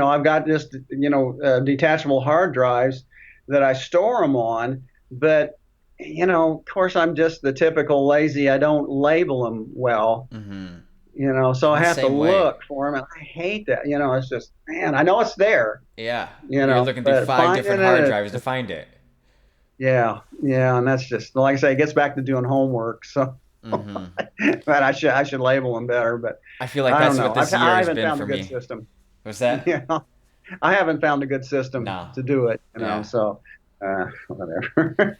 I've got just detachable hard drives that I store them on, but of course, I'm just the typical lazy. I don't label them well. Mm-hmm. So I'm I the have to same way. look for them, and I hate that. It's just, man, I know it's there, Yeah, you're looking through but five finding different it, hard drives to find it. yeah, yeah, and that's just like I say, it gets back to doing homework. So, Mm-hmm. but I should label them better, but I feel like I don't that's what know. this year I has haven't been found a for good me. system. Was that? Yeah, I haven't found a good system No. to do it. Yeah. So whatever.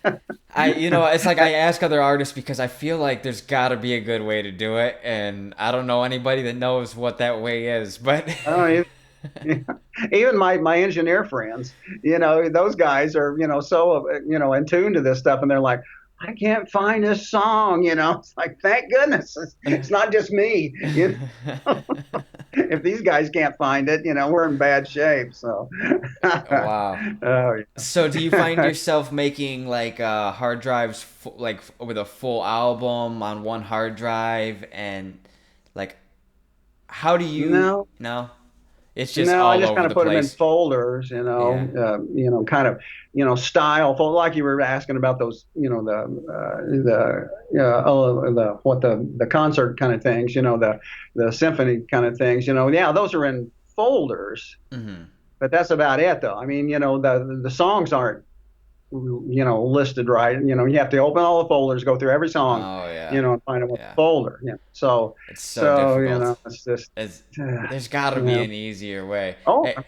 It's like I ask other artists because I feel like there's got to be a good way to do it, and I don't know anybody that knows what that way is, but I don't even. Even my engineer friends, those guys are, so, in tune to this stuff, and they're like, I can't find this song, It's like, thank goodness, it's not just me, If these guys can't find it, we're in bad shape. So, Wow. oh So do you find yeah. yourself making like hard drives like with a full album on one hard drive and like how do you No, no? It's just no, I all just over kind of the put them in place. folders, Yeah. kind of, style fold, like you were asking about those, the what the concert kind of things, the symphony kind of things, yeah, those are in folders, Mm-hmm. but that's about it, though. I mean, the songs aren't, listed right. You have to open all the folders, go through every song, Oh yeah. and find out what Yeah. folder. So, It's so so difficult. it's just, It's uh, there's got to be yeah. an easier way. Oh, Hey, I'm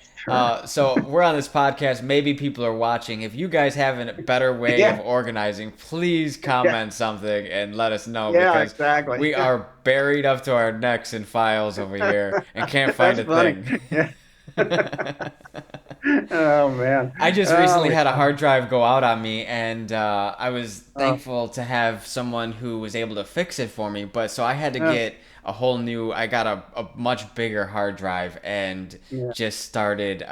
sure. so we're on this podcast. Maybe people are watching. If you guys have a better way of Yeah, organizing, please yeah, comment something and let us know yeah, because exactly. we are buried up to our necks in files over here and can't find That's a funny. thing. Yeah. Oh man. I just Oh recently had a yeah. hard drive go out on me, and I was Oh, thankful to have someone who was able to fix it for me. But so I had to uh, get a whole new, I got a much bigger hard drive and yeah. just started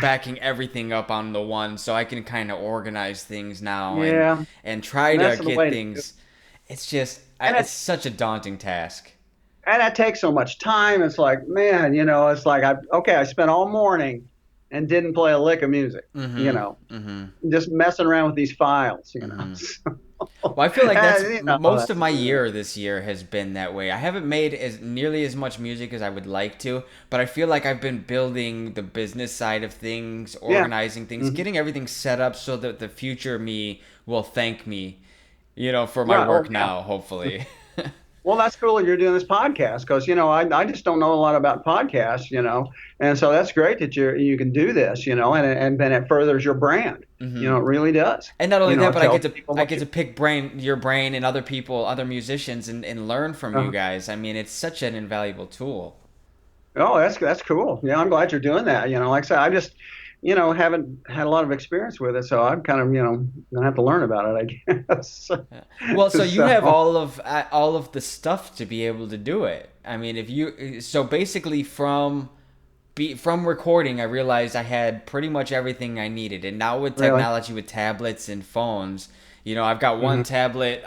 backing everything up on the one so I can kind of organize things now Yeah. and try And to that's the get way to do it. things. It's just, And it's it such a daunting task. and that takes so much time. It's like, man, it's like I spent all morning and didn't play a lick of music, Mm-hmm. Mm-hmm. just messing around with these files. Mm-hmm. Well, I feel like that's And, most of that's my year this year has been that way. I haven't made as nearly as much music as I would like to, but I feel like I've been building the business side of things, yeah. organizing things, Hmm. getting everything set up so that the future me will thank me, for my Right. Oh work yeah. now, hopefully. Well, that's cool that you're doing this podcast because I just don't know a lot about podcasts, and so that's great that you can do this, and then it furthers your brand. Hmm. It really does. And not only that, It but I tells get to people I what get you. to pick your brain and other people, other musicians, and learn from you Uh, guys. I mean, it's such an invaluable tool. oh, that's cool. Yeah, I'm glad you're doing that. Like I said, I just haven't had a lot of experience with it, so I'm kind of, gonna have to learn about it, I guess. Yeah. Well, so you have So all of the stuff to be able to do it. I mean, if you so basically from recording, I realized I had pretty much everything I needed. And now with really, technology, with tablets and phones, I've got one hmm tablet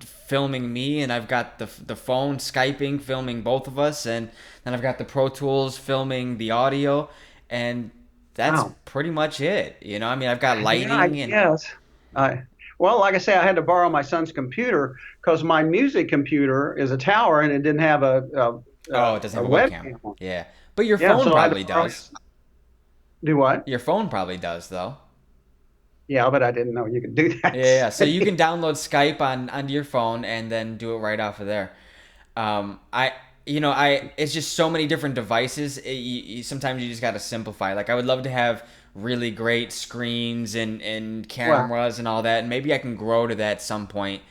filming me, and I've got the phone Skyping, filming both of us, and then I've got the Pro Tools filming the audio, and that's wow, pretty much it. I mean, I've got yeah, I lighting and guess. I Well, like I say, I had to borrow my son's computer because my music computer is a tower and it didn't have oh, it doesn't a have a webcam. webcam on. Yeah, but your Yeah, phone so I had to probably borrow does. do what? Your phone probably does though. Yeah, but I didn't know you could do Yeah, that. yeah. So you can download Skype onto your phone and then do it right off of there. I it's just so many different devices. Sometimes you just got to simplify. Like I would love to have really great screens and Well, cameras and all that, and maybe I can grow to that some point.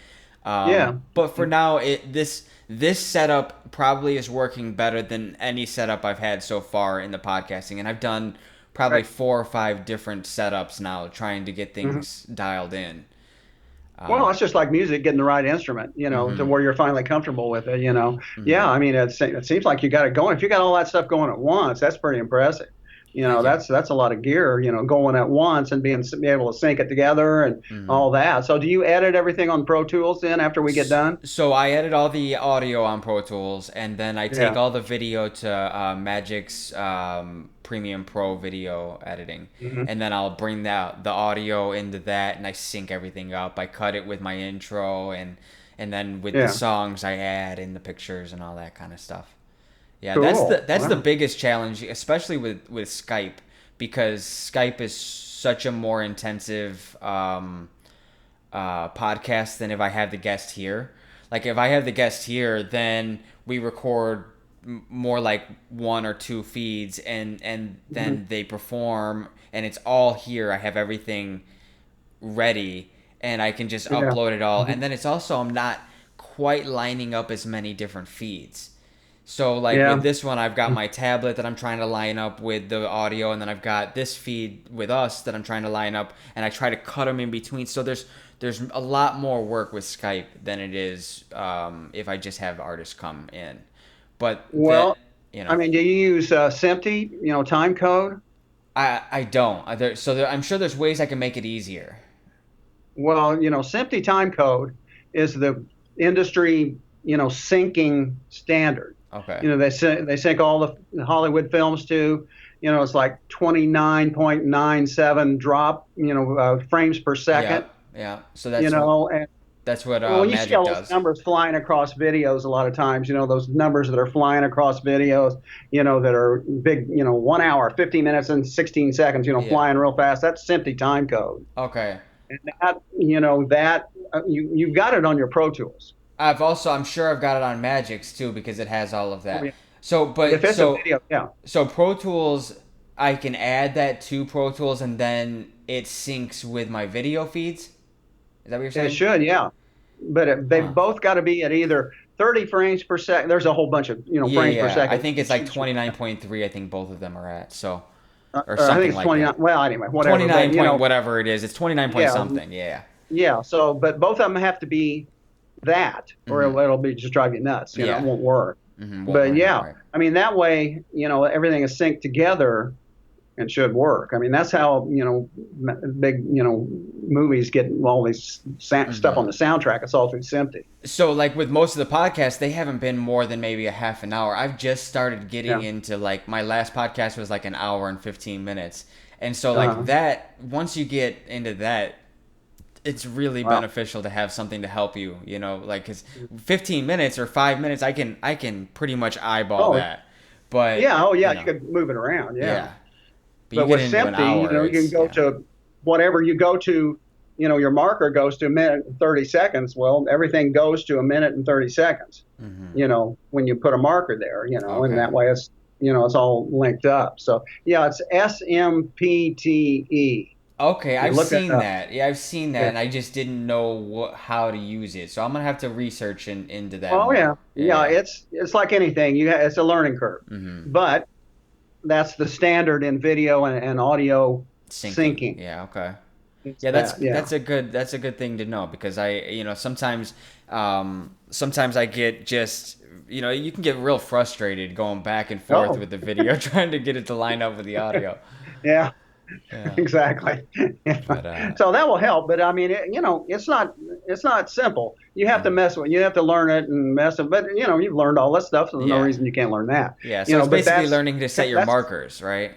yeah. But for now, this setup probably is working better than any setup I've had so far in the podcasting, and I've done probably Right. 4 or 5 different setups now, trying to get Mhm. things dialed in. Well, Um, it's just like music, getting the right instrument, to hmm where you're finally comfortable with it. Yeah, hmm I mean, it seems like you got it going. If you got all that stuff going at once, that's pretty impressive. Thank you. That's a lot of gear, going at once and be able to sync it together and hmm all that. So, do you edit everything on Pro Tools then after we get done? So I edit all the audio on Pro Tools, and then I take Yeah, all the video to Magic's Premium Pro video editing, hmm and then I'll bring the audio into that, and I sync everything up. I cut it with my intro, and then with the yeah, songs I add in the pictures and all that kind of stuff. Yeah, cool. that's the Wow. biggest challenge, especially with Skype, because Skype is such a more intensive podcast than if I have the guest here. Like if I have the guest here, then we record more like 1 or 2 feeds, and Mhm. then they perform, and it's all here. I have everything ready, and I can just Yeah. upload it all. Mhm. And then it's also I'm not quite lining up as many different feeds. So like Yeah. with this one, I've got my tablet that I'm trying to line up with the audio, and then I've got this feed with us that I'm trying to line up, and I try to cut them in between. So there's a lot more work with Skype than it is if I just have artists come in. But that Well, you I know, mean, do you use SMPTE, time code? I don't. I'm sure there's ways I can make it easier. Well, SMPTE time code is the industry, syncing standard. Okay. They sync all the Hollywood films to, it's like 29.97 drop, frames per Yeah. second, Yeah. So and that's what well, you see Magic all those does. numbers flying across videos a lot of times, those numbers that are flying across videos, that are big, 1 hour, 50 minutes and 16 seconds, Yeah. flying real fast. That's SMPTE time code. Okay. And you've got it on your Pro Tools. I'm sure I've got it on Magic's too because it has all of Oh, that. yeah. So, If but it's a video, yeah, so Pro Tools, I can add that to Pro Tools and then it syncs with my video feeds. Is that what you're it saying? should, yeah. But they've Huh. both got to be at either 30 frames per second. There's a whole bunch of Yeah, frames per yeah. I second. think it's like 29.3. I think both of them are at or I think something it's like 29. that. Well, anyway, whatever. 29 But point whatever it is. It's 29 point yeah, something. Yeah. yeah. So, but both of them have to be that, or Mm-hmm. it'll be just drive you nuts. It Yeah. won't work. Mm-hmm. Won't But line up yeah, right. I mean that way, everything is synced together and should work. I mean that's how big movies get all these stuff Mm-hmm. on the soundtrack. It's all through SMPTE. So like with most of the podcasts, they haven't been more than maybe a half an hour. I've just started getting Yeah. into like my last podcast was like an hour and 15 minutes. And so like Uh, that once you get into that, it's really wow. beneficial to have something to help you, like cuz 15 minutes or 5 minutes I can pretty much eyeball Oh that. But, yeah. Oh yeah. you You know, could move it around. Yeah. yeah. But you But get with into an SMPTE, hour, you can it's go yeah. to whatever you go to. Your marker goes to a minute and 30 seconds. Well, everything goes to a minute and 30 seconds. Mhm. When you put a marker there. And Okay. that way it's all linked up. So yeah, it's SMPTE. Okay, You I've look that seen up. that. Yeah, I've seen that, Yeah. and I just didn't know how to use it. So I'm gonna have to research into that Oh more. yeah, Yeah, yeah. yeah. It's like anything. It's a learning curve, Mm-hmm. but that's the standard in video and audio Syncing. syncing. Yeah. Okay. It's Yeah, that, yeah. that's a good thing to know because sometimes I get just you can get real frustrated going back and forth Oh, with the video trying to get it to line up with the audio. yeah, Yeah. exactly. But So that will help, but I mean, it's not simple. You have to mhm. mess with, you have to learn it and mess it. But you've learned all that stuff, so there's no Yeah. reason you can't learn that. Yeah, so it's But basically learning to set your that's markers, right?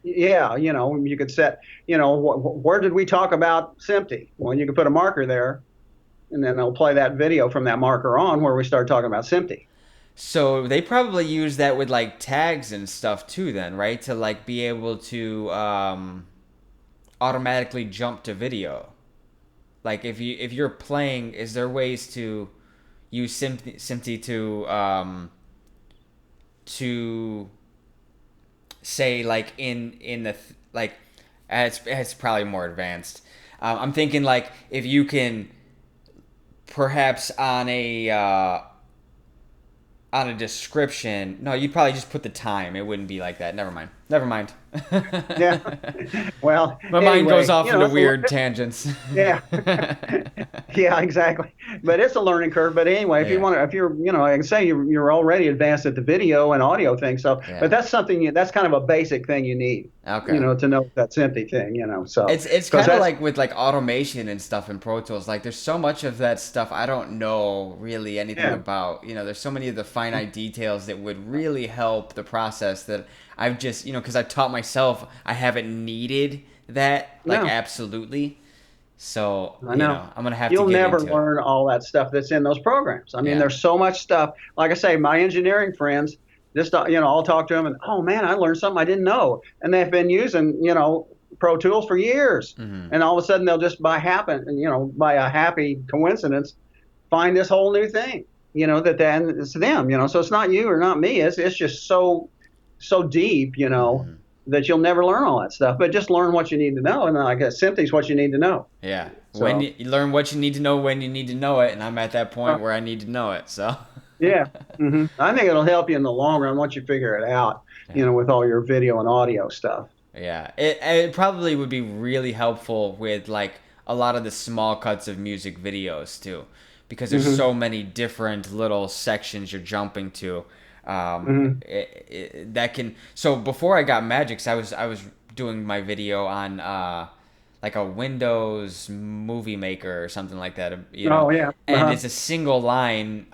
yeah. You could set, where did we talk about SMPTE? Well, you could put a marker there, and then they'll play that video from that marker on where we start talking about SMPTE. So they probably use that with like tags and stuff too then, right? To like be able to automatically jump to video. Like if you're playing, is there ways to use SMPTE to say like in the like it's probably more advanced. I'm thinking like if you can perhaps on a description. No, you'd probably just put the time. It wouldn't be like that. Never mind. Never mind. Yeah. Well, My mind goes anyway, off into weird tangents. yeah. Yeah, exactly. But it's a learning curve. But anyway, Yeah. if you're, like I say, you're already advanced at the video and audio thing. So, but Yeah. that's something that's kind of a basic thing you need, Okay. to know that's empty thing, So, It's because kind of that's like with like automation and stuff in Pro Tools. Like there's so much of that stuff I don't know really anything yeah, about. There's so many of the finite details that would really help the process that I've just, because I've taught myself, I haven't needed that like no, absolutely. So, I know. I'm gonna have to You'll get never into it. learn all that stuff that's in those programs. I mean, Yeah. there's so much stuff. Like I say, my engineering friends, just I'll talk to them and, oh man, I learned something I didn't know, and they've been using Pro Tools for years, Hmm. and all of a sudden they'll just by a happy coincidence, find this whole new thing. That then it's them. So it's not you or not me. It's just so deep. Hmm. That you'll never learn all that stuff, but just learn what you need to know, and then I guess SMPTE's what you need to know. Yeah. When So, you learn what you need to know when you need to know it, and I'm at that uh, point where I need to know it. So. yeah, I think it'll help you in the long run once you figure it out. Yeah. With all your video and audio stuff. Yeah, it probably would be really helpful with like a lot of the small cuts of music videos too, because there's Hmm so many different little sections you're jumping to. hmm That can. So before I got Magix, I was doing my video on like a Windows Movie Maker or something like that. Oh yeah, And it's a single line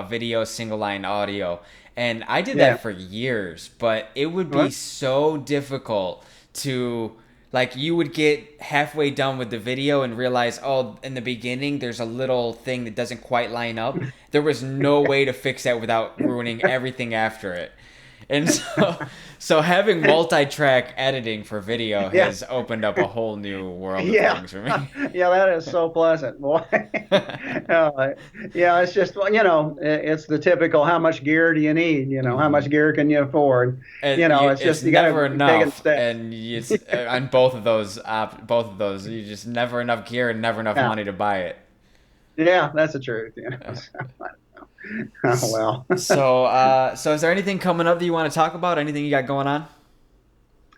video, single line audio. And I did yeah, that for years, but it would be what? so difficult to like you would get halfway done with the video and realize, oh, in the beginning there's a little thing that doesn't quite line up. There was no way to fix that without ruining everything after it. And so having multi-track editing for video Yeah, has opened up a whole new world of yeah, things for me. yeah. That is so pleasant, boy. Yeah, it's just it's the typical. How much gear do you need? How Hmm. much gear can you afford? It's It's just you got never to take it in enough, steps. and it's on both of those, you just never enough gear and never enough Yeah, money to buy it. yeah, that's the truth. Uh, Oh, well. so is there anything coming up that you want to talk about? Anything you got going on?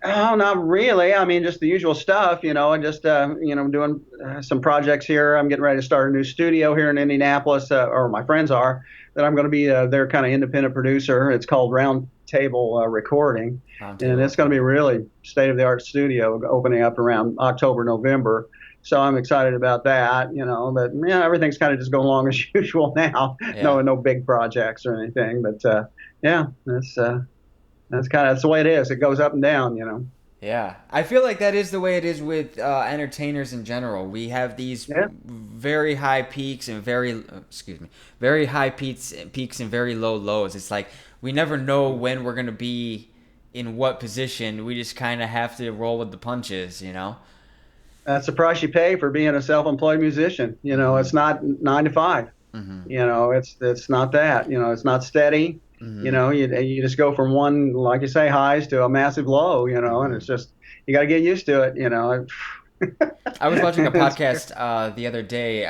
Oh, not really. I mean, just the usual stuff, and just doing some projects here. I'm getting ready to start a new studio here in Indianapolis, or my friends are. That I'm going to be their kind of independent producer. It's called Round Table Recording, and Roundtable it's going to be recording. really state of the art studio opening up around October, November. So I'm excited about that, But yeah, everything's kind of just going along as usual now. Yeah. No big projects or anything, but yeah, that's the way it is. It goes up and down. Yeah, I feel like that is the way it is with entertainers in general. We have these Yeah, very high peaks and excuse me, very high peaks and very low lows. It's like we never know when we're gonna be in what position. We just kind of have to roll with the punches. that's the price you pay for being a self-employed musician. Hmm. It's not 9 to 5. Hmm. It's not that. It's not steady. Hmm. You just go from one, like you say, highs to a massive low. And Hmm. it's just you got to get used to it. I was watching a It's, podcast the other day.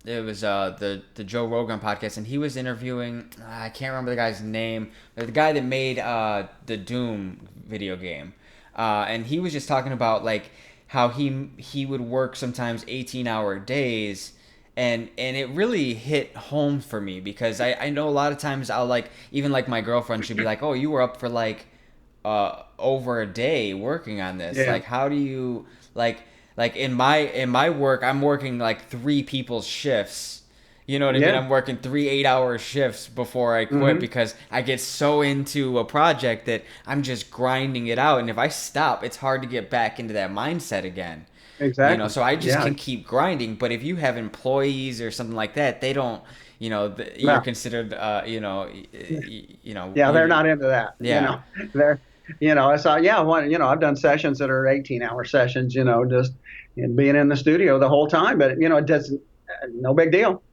It was the Joe Rogan podcast, and he was interviewing. I can't remember the guy's name. The guy that made the Doom video game, and he was just talking about like how he would work sometimes 18-hour days. And it really hit home for me because I know a lot of times I'll like even like my girlfriend should be like, oh, you were up for like over a day working on this. Yeah. Like how do you like in my work I'm working like three people's shifts. You know what I mean? Yeah. I'm working 3 8-hour shifts before I quit Hmm. because I get so into a project that I'm just grinding it out. And if I stop, it's hard to get back into that mindset again. Exactly. So I just Yeah. can keep grinding. But if you have employees or something like that, they don't, you're No. considered, Yeah, they're you, not into that. yeah. They're, so yeah, I've done sessions that are 18-hour sessions, just being in the studio the whole time, but it doesn't, no big deal,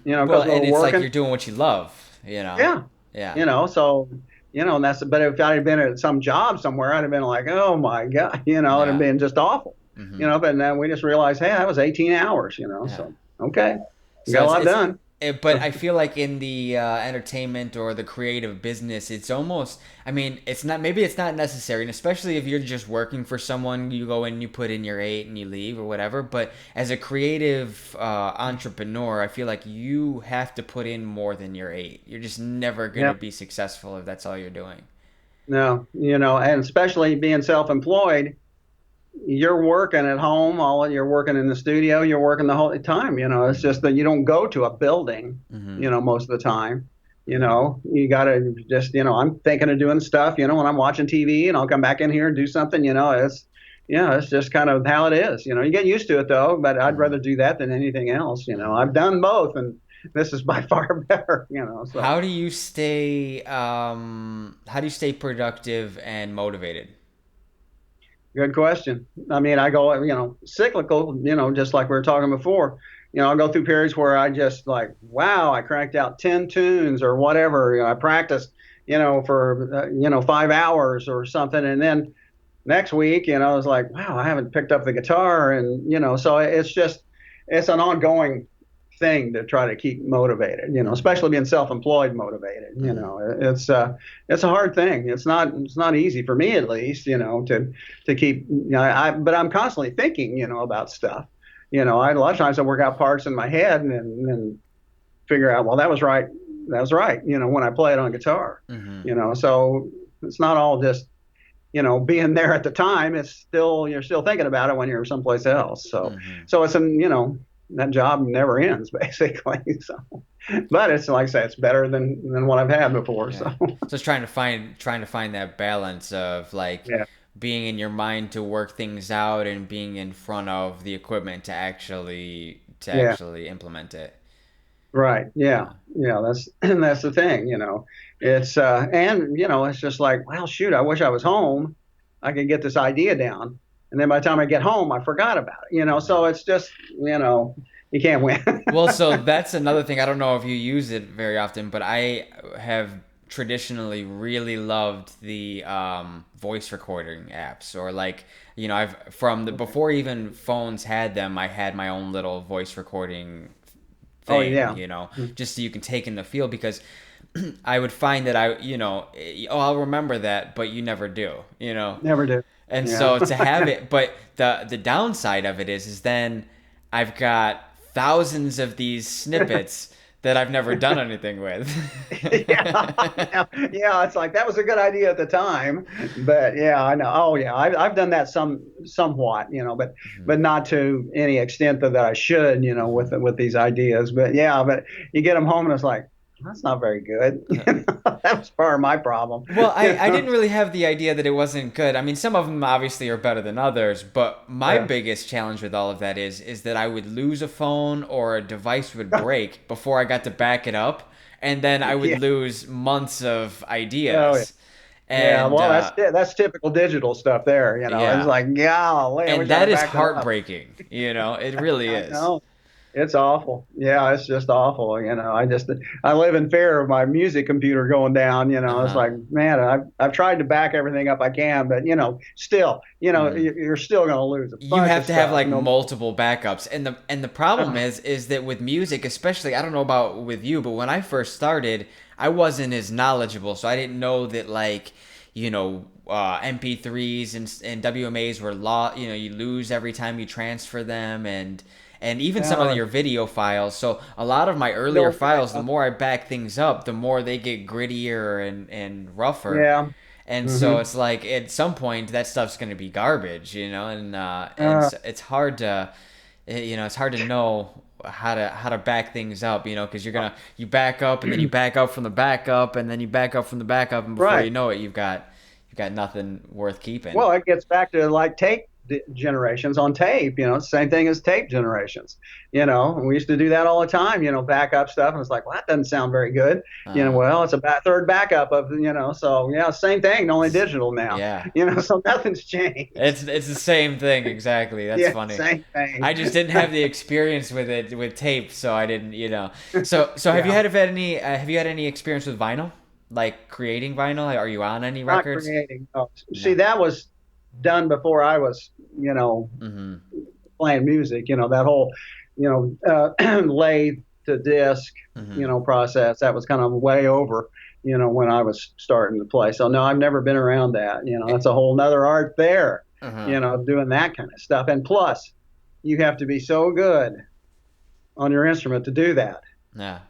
Well, because and we're it's like working. you're doing what you love. Yeah. Yeah. So, and but if I'd have been at some job somewhere, I'd have been like, oh my God, it'd have Yeah. been just awful, hmm but then we just realized, hey, that was 18 hours, Yeah. so, okay, So got a lot done. but I feel like in the entertainment or the creative business, it's almost. I mean, it's not. Maybe it's not necessary, and especially if you're just working for someone, you go in, you put in your 8, and you leave or whatever. But as a creative entrepreneur, I feel like you have to put in more than your 8. You're just never gonna Yeah. be successful if that's all you're doing. No, and especially being self-employed, you're working at home, you're working in the studio, you're working the whole time. It's just that you don't go to a building, hmm most of the time. You gotta just, I'm thinking of doing stuff, when I'm watching TV, and I'll come back in here and do something. It's just kind of how it is. You get used to it though, but I'd hmm rather do that than anything else. hmm I've done both, and this is by far better. So. How do you stay productive and motivated? Good question. I mean, I go, cyclical, just like we were talking before. I'll go through periods where I just like, wow, I cranked out 10 tunes or whatever. I practiced, for, 5 hours or something. And then next week, I was like, wow, I haven't picked up the guitar. And, so it's an ongoing thing to try to keep motivated, hmm especially being self-employed motivated. hmm It's a hard thing. It's not easy for me at least, to keep, but I'm constantly thinking, about stuff. A lot of times I work out parts in my head and figure out, well, that was right. That was right. When I play it on guitar, hmm so it's not all just, being there at the time. It's still, you're still thinking about it when you're someplace else. So, hmm it's that job never ends basically. So, but it's like I say, it's better than what I've had before. Yeah. So, So it's trying to find that balance of like yeah, being in your mind to work things out and being in front of the equipment to yeah, actually implement it. right, yeah, Yeah. yeah. That's that's the thing. It's and it's just like, well, shoot, I wish I was home. I could get this idea down, and then by the time I get home, I forgot about it. So hmm it's just, you can't win. Well, so that's another thing. I don't know if you use it very often, but I have traditionally really loved the voice recording apps, or like, I've from the before even phones had them, I had my own little voice recording Oh thing, yeah, just so you can take in the feel because I would find that I'll remember that, but you never do. never do. And Yeah. so to have it, but the downside of it is then I've got thousands of these snippets that I've never done anything with. Yeah, yeah. It's like that was a good idea at the time, but yeah, I know. Oh yeah, I've done that somewhat, but Mhm, not to any extent that I should, mhm. with these ideas. But yeah, but you get them home and it's like that's not very good. That was part of my problem. Well, I didn't really have the idea that it wasn't good. I mean, some of them obviously are better than others, but my Yeah, biggest challenge with all of that is that I would lose a phone or a device would break before I got to back it up, and then I would yeah. lose months of Oh yeah. ideas. Yeah, And well, that's typical digital stuff there. It's yeah, like, golly, I and wish I'd that have is backed it up. heartbreaking. It really I is. know. It's awful. Yeah, it's just awful. I live in fear of my music computer going down. It's Uh-huh. like, man, I've tried to back everything up I can, but still, Mhm. you're still going to lose a You bunch have of to have stuff. like No, multiple backups. And the problem uh, is that with music, especially, I don't know about with you, but when I first started, I wasn't as knowledgeable, so I didn't know that like, MP3s and WMAs were you lose every time you transfer them, and even some of uh, your video files. So a lot of my earlier no, files, the more I back things up, the more they get grittier and rougher. yeah. And so Hmm. it's like at some point that stuff's going to be garbage, and Uh, so it's hard to, it's hard to know how to back things up, because you back up and then you back up from the backup and then you back up from the backup, and before you right. know it, you've got nothing worth keeping. Well, it gets back to like tape generations on tape. Same thing as tape generations. We used to do that all the time. Backup stuff, and it's like, well, that doesn't sound very good. Uh, Well, it's a third backup of. So yeah, same thing, only digital now. yeah, So nothing's changed. it's the same thing exactly. That's Yeah, funny. same thing. I just didn't have the experience with it with tape, so I didn't. So Yeah, have you had any experience with vinyl, like creating vinyl? Are you on any not records? creating. Oh, see, No. that was done before I was, Mm-hmm. playing music. That whole, lathe to disc, Mm-hmm. process. That was kind of way over, when I was starting to play. So no, I've never been around that. That's a whole nother art there. Uh-huh. Doing that kind of stuff. And plus, you have to be so good on your instrument to do that. Yeah.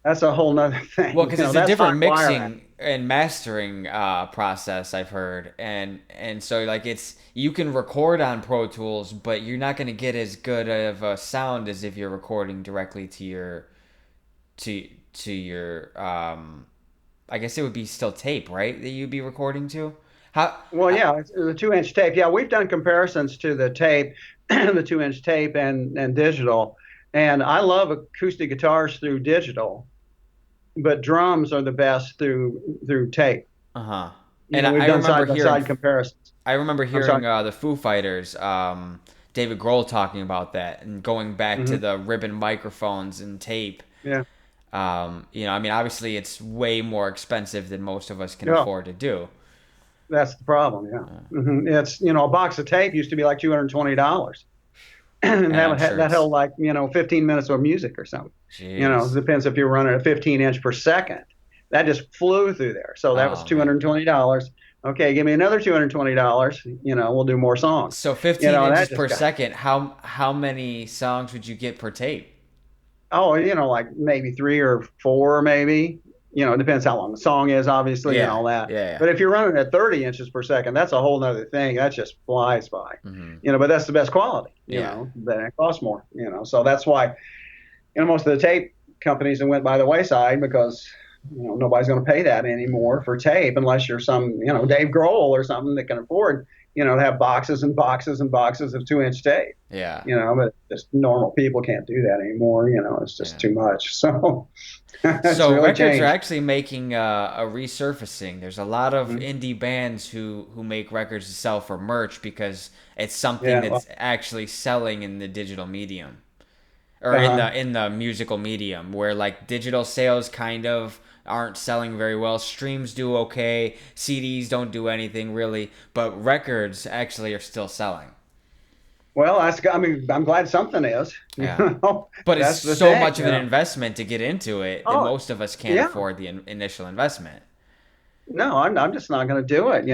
That's a whole nother Well, thing. because it's a That's hot different wire act. mixing and mastering process, I've heard, and so like you can record on Pro Tools, but you're not gonna get as good of a sound as if you're recording directly to to your I guess it would be still tape, right? That you'd be recording to. How? Well, yeah, it's the 2 inch tape. Yeah, we've done comparisons to the tape, the 2 inch tape and digital. And I love acoustic guitars through digital, but drums are the best through tape. Uh-huh. And We've I done remember side by hearing side comparisons. I remember I'm sorry. hearing the Foo Fighters, David Grohl talking about that and going back to Hmm. the ribbon microphones and tape. Yeah, I mean, obviously it's way more expensive than most of us can yeah, afford to do. that's the problem. Yeah, it's a box of tape used to be like $220, and And I'm sure that it's, held like 15 minutes of music or something. jeez. Depends if you're running a 15 inch per second. That just flew through there. So that was Oh man. $220. Okay, give me another $220. We'll do more songs. So 15 That inches just per got, second, how many songs would you get per tape? oh, like maybe three or four, maybe. It depends how long the song is, obviously, and Yeah. all that. Yeah. But if you're running at 30 inches per second, that's a whole nother thing. That just flies by. Mm-hmm. But that's the best quality. Yeah. Then it costs more. So that's why most of the tape companies have went by the wayside because nobody's going to pay that anymore for tape unless you're some Dave Grohl or something that can afford to have boxes and boxes and boxes of 2 inch tape. Yeah. But just normal people can't do that anymore. It's just Yeah. too much. So it's So really records are changed. actually making a resurfacing. There's a lot of Mhm. indie bands who make records to sell for merch because it's something Yeah. Well, that's actually selling in the digital medium or in uh-huh. the musical medium, where like digital sales kind of aren't selling very well. Streams do okay, CDs don't do anything really, but records actually are still selling. Well, I mean, I'm glad something is. Yeah. But it's That's the so thing. much of an investment to get into it that Oh, most of us can't yeah. afford the initial investment. No, I'm just not going to do it.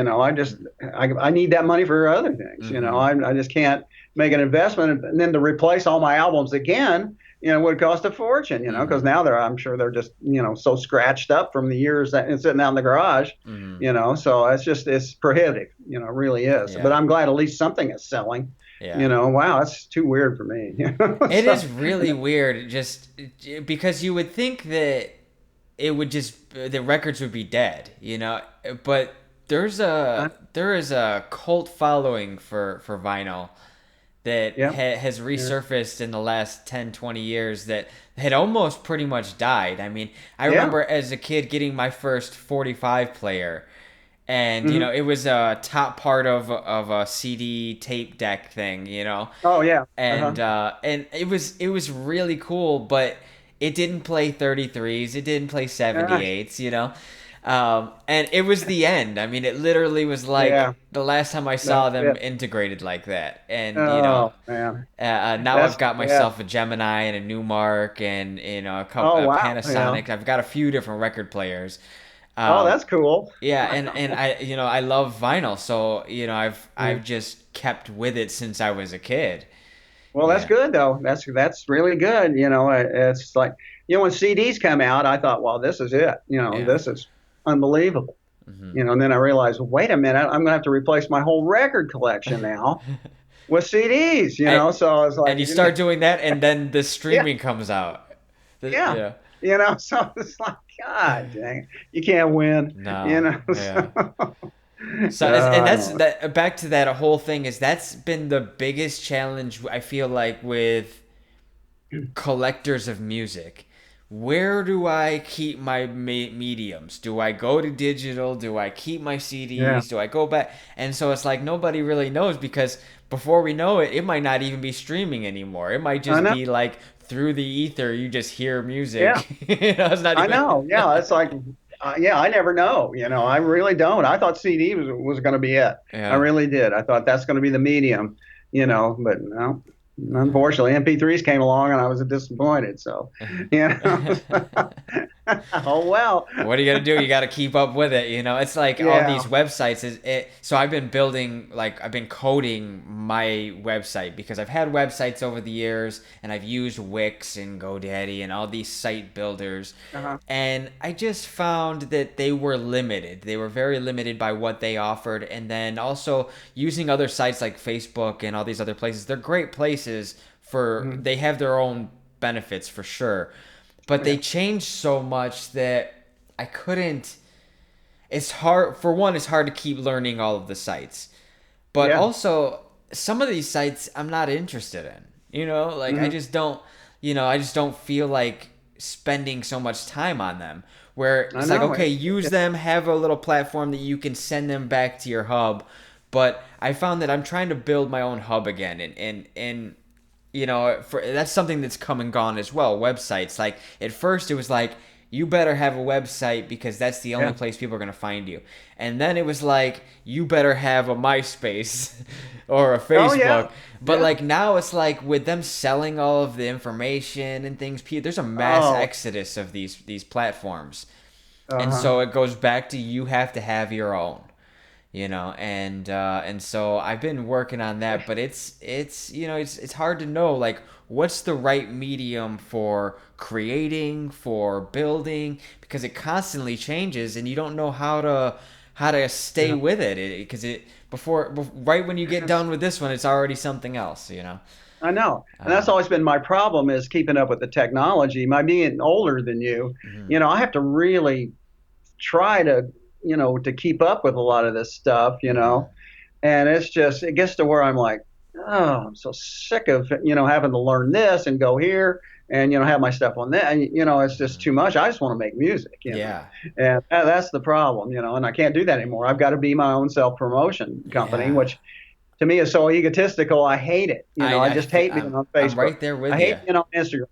I need that money for other things. Mm-hmm. I just can't make an investment and then to replace all my albums again, would cost a fortune, because Mm-hmm. now I'm sure they're just, so scratched up from the years that it's sitting out in the garage, Mm-hmm. so it's prohibitive, it really is. But Yeah. I'm glad at least something is selling, Yeah. wow, that's too weird for me. It is So, really weird just because you would think that it would just the records would be dead, but uh, there is a cult following for vinyl that yeah, has yeah, resurfaced in the last 10, 20 years that had almost pretty much died. I mean, I yeah. remember as a kid getting my first 45 player and Hmm. it was a top part of a CD tape deck thing, Oh yeah. Uh-huh. and it was really cool, but it didn't play 33s, it didn't play Yeah. 78s, and it was the end. I mean, it literally was like Yeah. the last time I That saw was them it. integrated like that, and Oh man. now That's I've got yeah. myself a Gemini and a Newmark and a couple Oh a wow. Yeah. Panasonic. I've got a few different record players. Oh, Um, that's cool. yeah, and I love vinyl, so Yeah. I've just kept with it since I was a kid. Well, that's Yeah, good though. That's really good. It's like when CDs come out, I thought, well, this is it. yeah. This is unbelievable. Hmm. And then I realized, wait a minute, I'm gonna have to replace my whole record collection now with CDs. I, So I was like, and you start doing that, and then the yeah, streaming comes out. yeah. Yeah. So it's like, God dang, you can't win. No. Yeah. So, So and that's no. that back to that whole thing is that's been the biggest challenge I feel like with collectors of music. Where do I keep my mediums? Do I go to digital? Do I keep my Yeah, CDs? Do I go back? And so it's like nobody really knows because before we know it, it might not even be streaming anymore. It might I just know. be like through the ether, you just hear Yeah, music. It's not I even. know. Yeah, it's like, yeah, I never know. I really don't. I thought CD was going to be it. I Yeah. really did. I thought that's going to be the medium. But no, Yeah. unfortunately, MP3s came along and I was disappointed. So, you know, oh well. What are you gonna do? You got to keep up with it. It's like all these Yeah. websites. So I've been building, like I've been coding my website because I've had websites over the years, and I've used Wix and GoDaddy and all these site builders, Uh-huh. and I just found that they were limited. They were very limited by what they offered, and then also using other sites like Facebook and all these other places. They're great places for. Mhm. They have their own benefits for sure, but Yeah. they changed so much that I couldn't. It's hard. For one, it's hard to keep learning all of the sites, but Yeah. also some of these sites I'm not interested in. Like I Hmm. just don't. I just don't feel like spending so much time on them. Where I it's like, know okay, it. use them, have a little platform that you can send them back to your hub. But I found that I'm trying to build my own hub again, and for that's something that's come and gone as well. Websites, like at first it was like you better have a website because that's the only Yeah. place people are going to find you, and then it was like you better have a MySpace or a Oh yeah. Facebook. But Yeah. like now it's like with them selling all of the information and things, there's a mass Oh. exodus of these platforms, and Uh-huh. so it goes back to you have to have your own. And so I've been working on that, but it's hard to know like what's the right medium for creating, for building, because it constantly changes and you don't know how to stay Yeah. with it because right when you get done with this one, it's already something else. I know. And that's Um, always been my problem is keeping up with the technology. My being older than you, mhm, I have to really try to, to keep up with a lot of this stuff, mhm, and it gets to where I'm like, oh, I'm so sick of, having to learn this and go here and, have my stuff on that. And, it's just mhm. too much. I just want to make music, Yeah, and that's the problem, and I can't do that anymore. I've got to be my own self promotion company, yeah. which to me is so egotistical. I hate it. I just hate being on I'm Facebook. right there I with you. hate being on Instagram.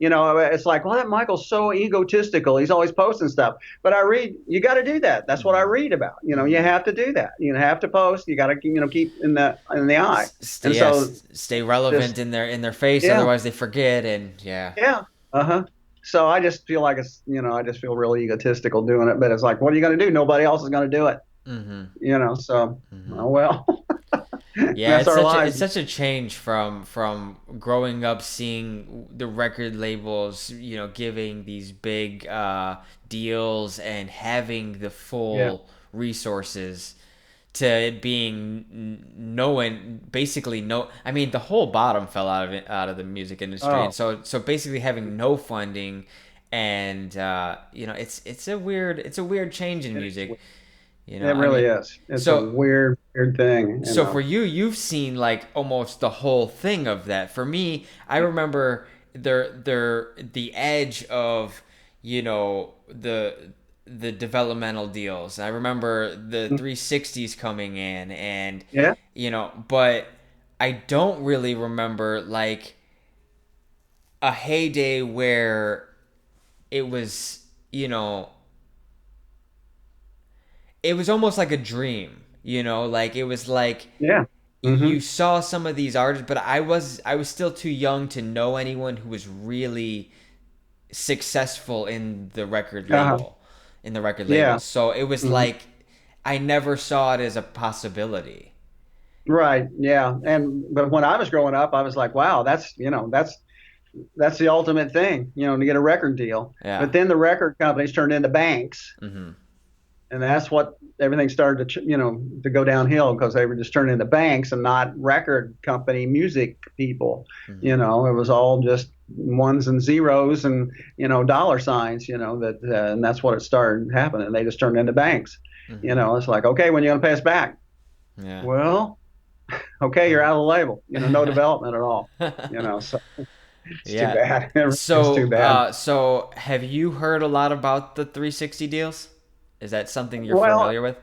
It's like, well, that Michael's so egotistical. He's always posting stuff. But I read, you got to do that. That's what I Mhm, read about. You mhm. have to do that. You have to post. You got to, keep in the eye. Stay, And so yes, stay just, relevant in their face, yeah, otherwise they forget. And yeah. yeah, uh-huh. So I just feel like I just feel really egotistical doing it. But it's like, what are you going to do? Nobody else is going to do it. Hmm. So, Hmm. oh well, Yeah, that's it's our such a lives. it's such a change from growing up seeing the record labels, giving these big deals and having the Yeah. full resources to it being no one basically no. I mean, the whole bottom fell out of the music industry, and Oh. so basically having no funding, and it's a weird change in It is. music. It I really mean, is. It's a so weird, weird thing. so for you, you've seen like almost the whole thing of that. For me, I remember the edge of the the developmental deals. I remember the 360s coming in, and Yeah. but I don't really remember like a heyday where it was, it was almost like a dream, like it was like Yeah. you Hmm. saw some of these artists, but I was still too young to know anyone who was really successful in the record Uh-huh. label, in the record label. Yeah. So it was Hmm. like I never saw it as a possibility. Right. Yeah. But when I was growing up, I was like, wow, that's the ultimate thing, to get a record deal. Yeah. But then the record companies turned into banks, Mhm. and that's what everything started to go downhill because they were just turning into banks and not record company music people. Mhm. It was all just ones and zeros and dollar signs. And that's what it started happening. They just turned into banks. Mhm. It's like, okay, when are you going to pay us back? Yeah. Well, okay, you're out of the label. No development at all. So it's too Yeah. bad. It's too So, bad. have you heard a lot about the 360 deals? Is that something you're Well, familiar with?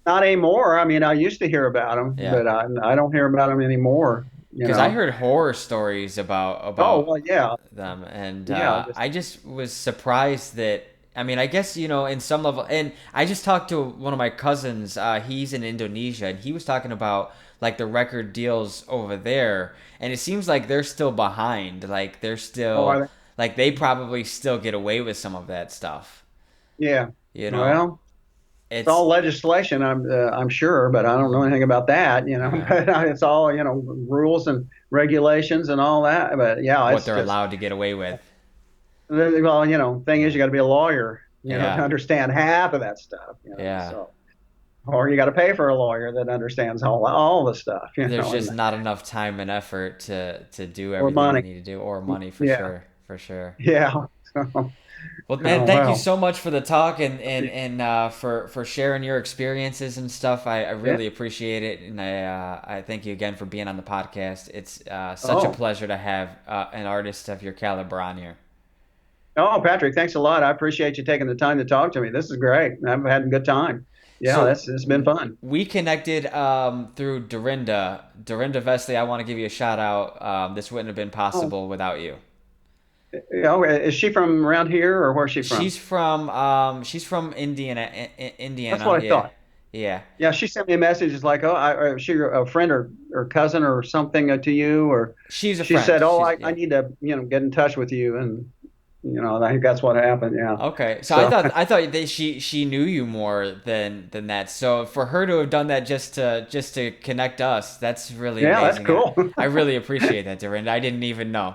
not anymore. I mean, I used to hear about them, Yeah. but I don't hear about them anymore. Because I heard horror stories about Oh, well, yeah, them, and yeah, I just was surprised that. I mean, I guess in some level, and I just talked to one of my cousins. He's in Indonesia, and he was talking about like the record deals over there, and it seems like they're still behind. Like they're oh, still like they probably still get away with some of that stuff. yeah. You know, Well, it's it's all legislation, I'm sure, but I don't know mhm, anything about that. yeah, But it's all rules and regulations and all that. But yeah, what it's they're just allowed to get away with. well, thing is, Yeah, you got to be a lawyer, to yeah, understand half of that stuff. yeah. So or you got to pay for a lawyer that understands all the stuff. There's And just not enough time and effort to do or everything you money. need to do, or money for Yeah, sure, for sure. yeah. So, Well, man, oh thank you well. so much for the talk and for sharing your experiences and stuff. I Yeah. really appreciate it, and I thank you again for being on the podcast. It's such a Oh, pleasure to have an artist of your caliber on here. oh, Patrick, thanks a lot. I appreciate you taking the time to talk to me. This is great. I've had a good time. Yeah, So it's been fun. we connected through Dorinda. Dorinda Vesely, I want to give you a shout out. This wouldn't have been Oh, possible without you. is she from around here or where's she from? She's from Indiana, That's Indiana. what I Yeah, thought. yeah. Yeah, she sent me a message. It's like, oh, is she a friend or cousin or something to you? Or She's a she friend. said, oh, She's I yeah. need to, get in touch with you. And, I think that's what happened. Yeah. Okay, so I So, thought that she knew you more than that. So for her to have done that just to connect us, that's really yeah, that's amazing. cool. I really appreciate that, Dorinda. I didn't even know.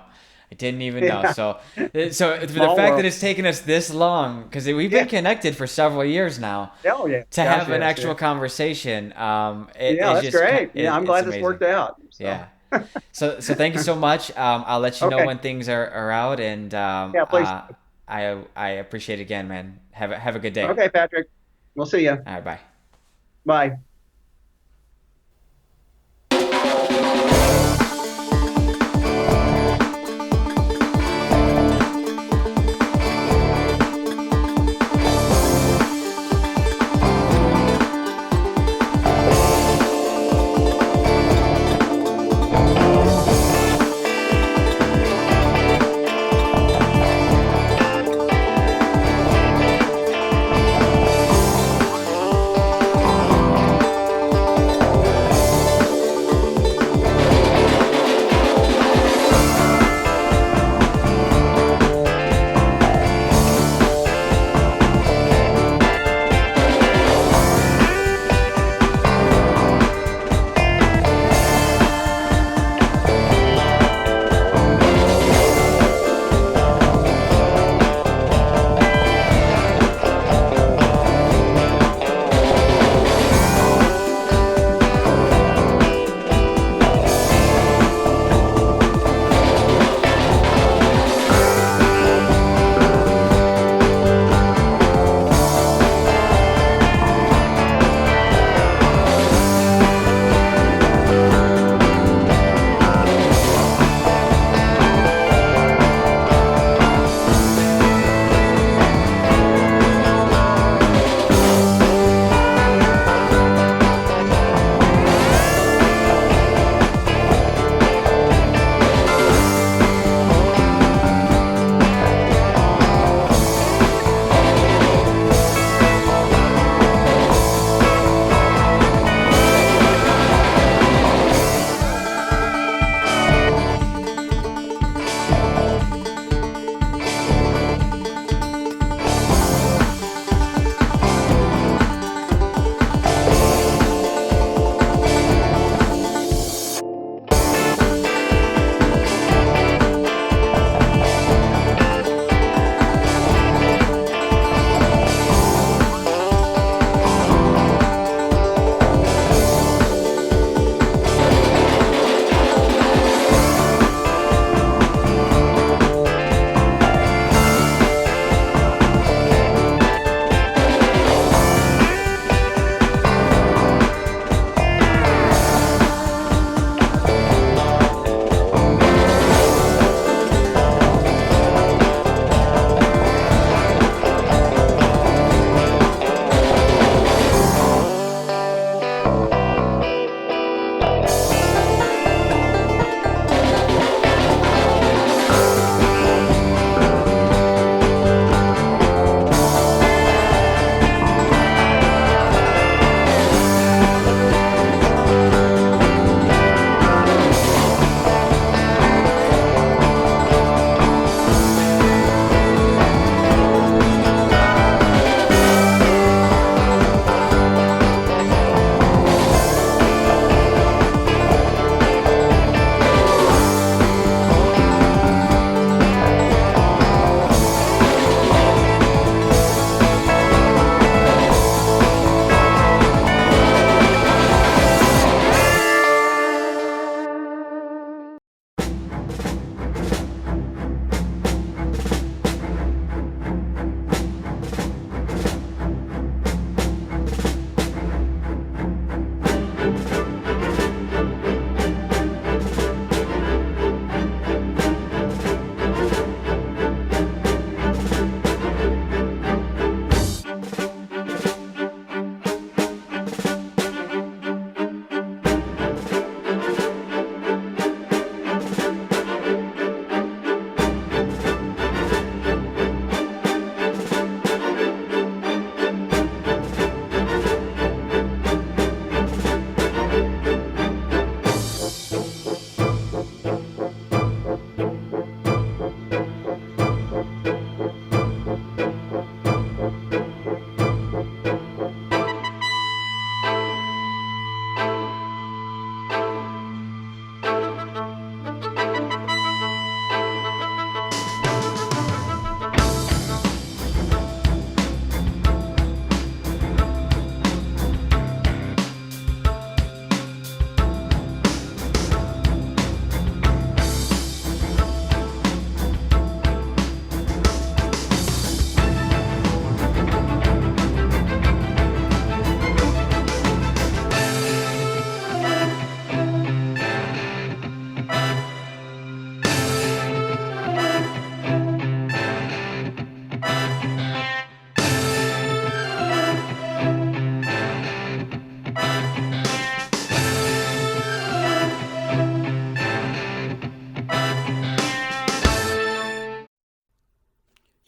I didn't even know. Yeah. So for the Small fact that world. it's taken us this long, because we've been Yeah. connected for several years now, Oh, yeah. to Gosh, have an yes. Yeah. actual conversation, Yeah, it's that's just great. Yeah, I'm it's glad this amazing. worked out. So, Yeah. So thank you so much. I'll let you know okay. when things are out, and Yeah, please. I appreciate it again, man. Have a good day. Okay, Patrick. We'll see you. All right, bye. Bye.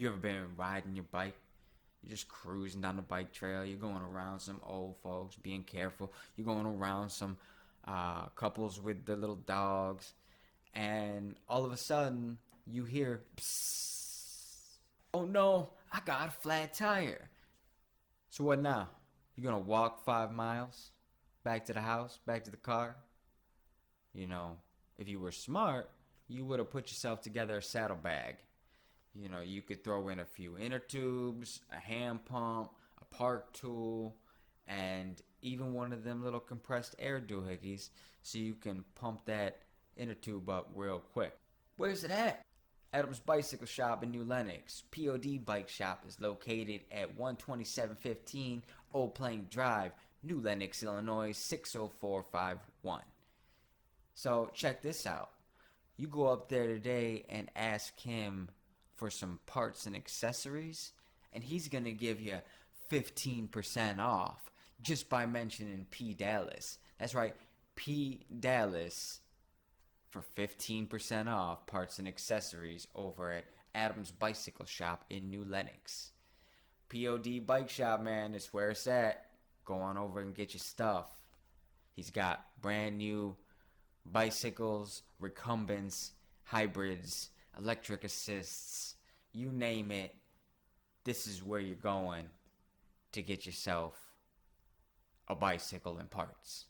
You ever been riding your bike? You're just cruising down the bike trail. You're going around some old folks, being careful. You're going around some couples with their little dogs. And all of a sudden, you hear, psst. Oh no, I got a flat tire. So what now? You're going to walk 5 miles back to the house, back to the car? You know, if you were smart, you would have put yourself together a saddlebag. You know, you could throw in a few inner tubes, a hand pump, a park tool, and even one of them little compressed air doohickeys so you can pump that inner tube up real quick. Where's it at? Adam's Bicycle Shop in New Lenox. POD Bike Shop is located at 12715 Old Plank Drive, New Lenox, Illinois 60451. So check this out. You go up there today and ask him for some parts and accessories, and he's going to give you 15% off just by mentioning P. Dallas. That's right, P. Dallas for 15% off parts and accessories over at Adam's Bicycle Shop in New Lenox. POD Bike Shop, man, is where it's at. Go on over and get your stuff. He's got brand new bicycles, recumbents, hybrids, electric assists, you name it. This is where you're going to get yourself a bicycle and parts.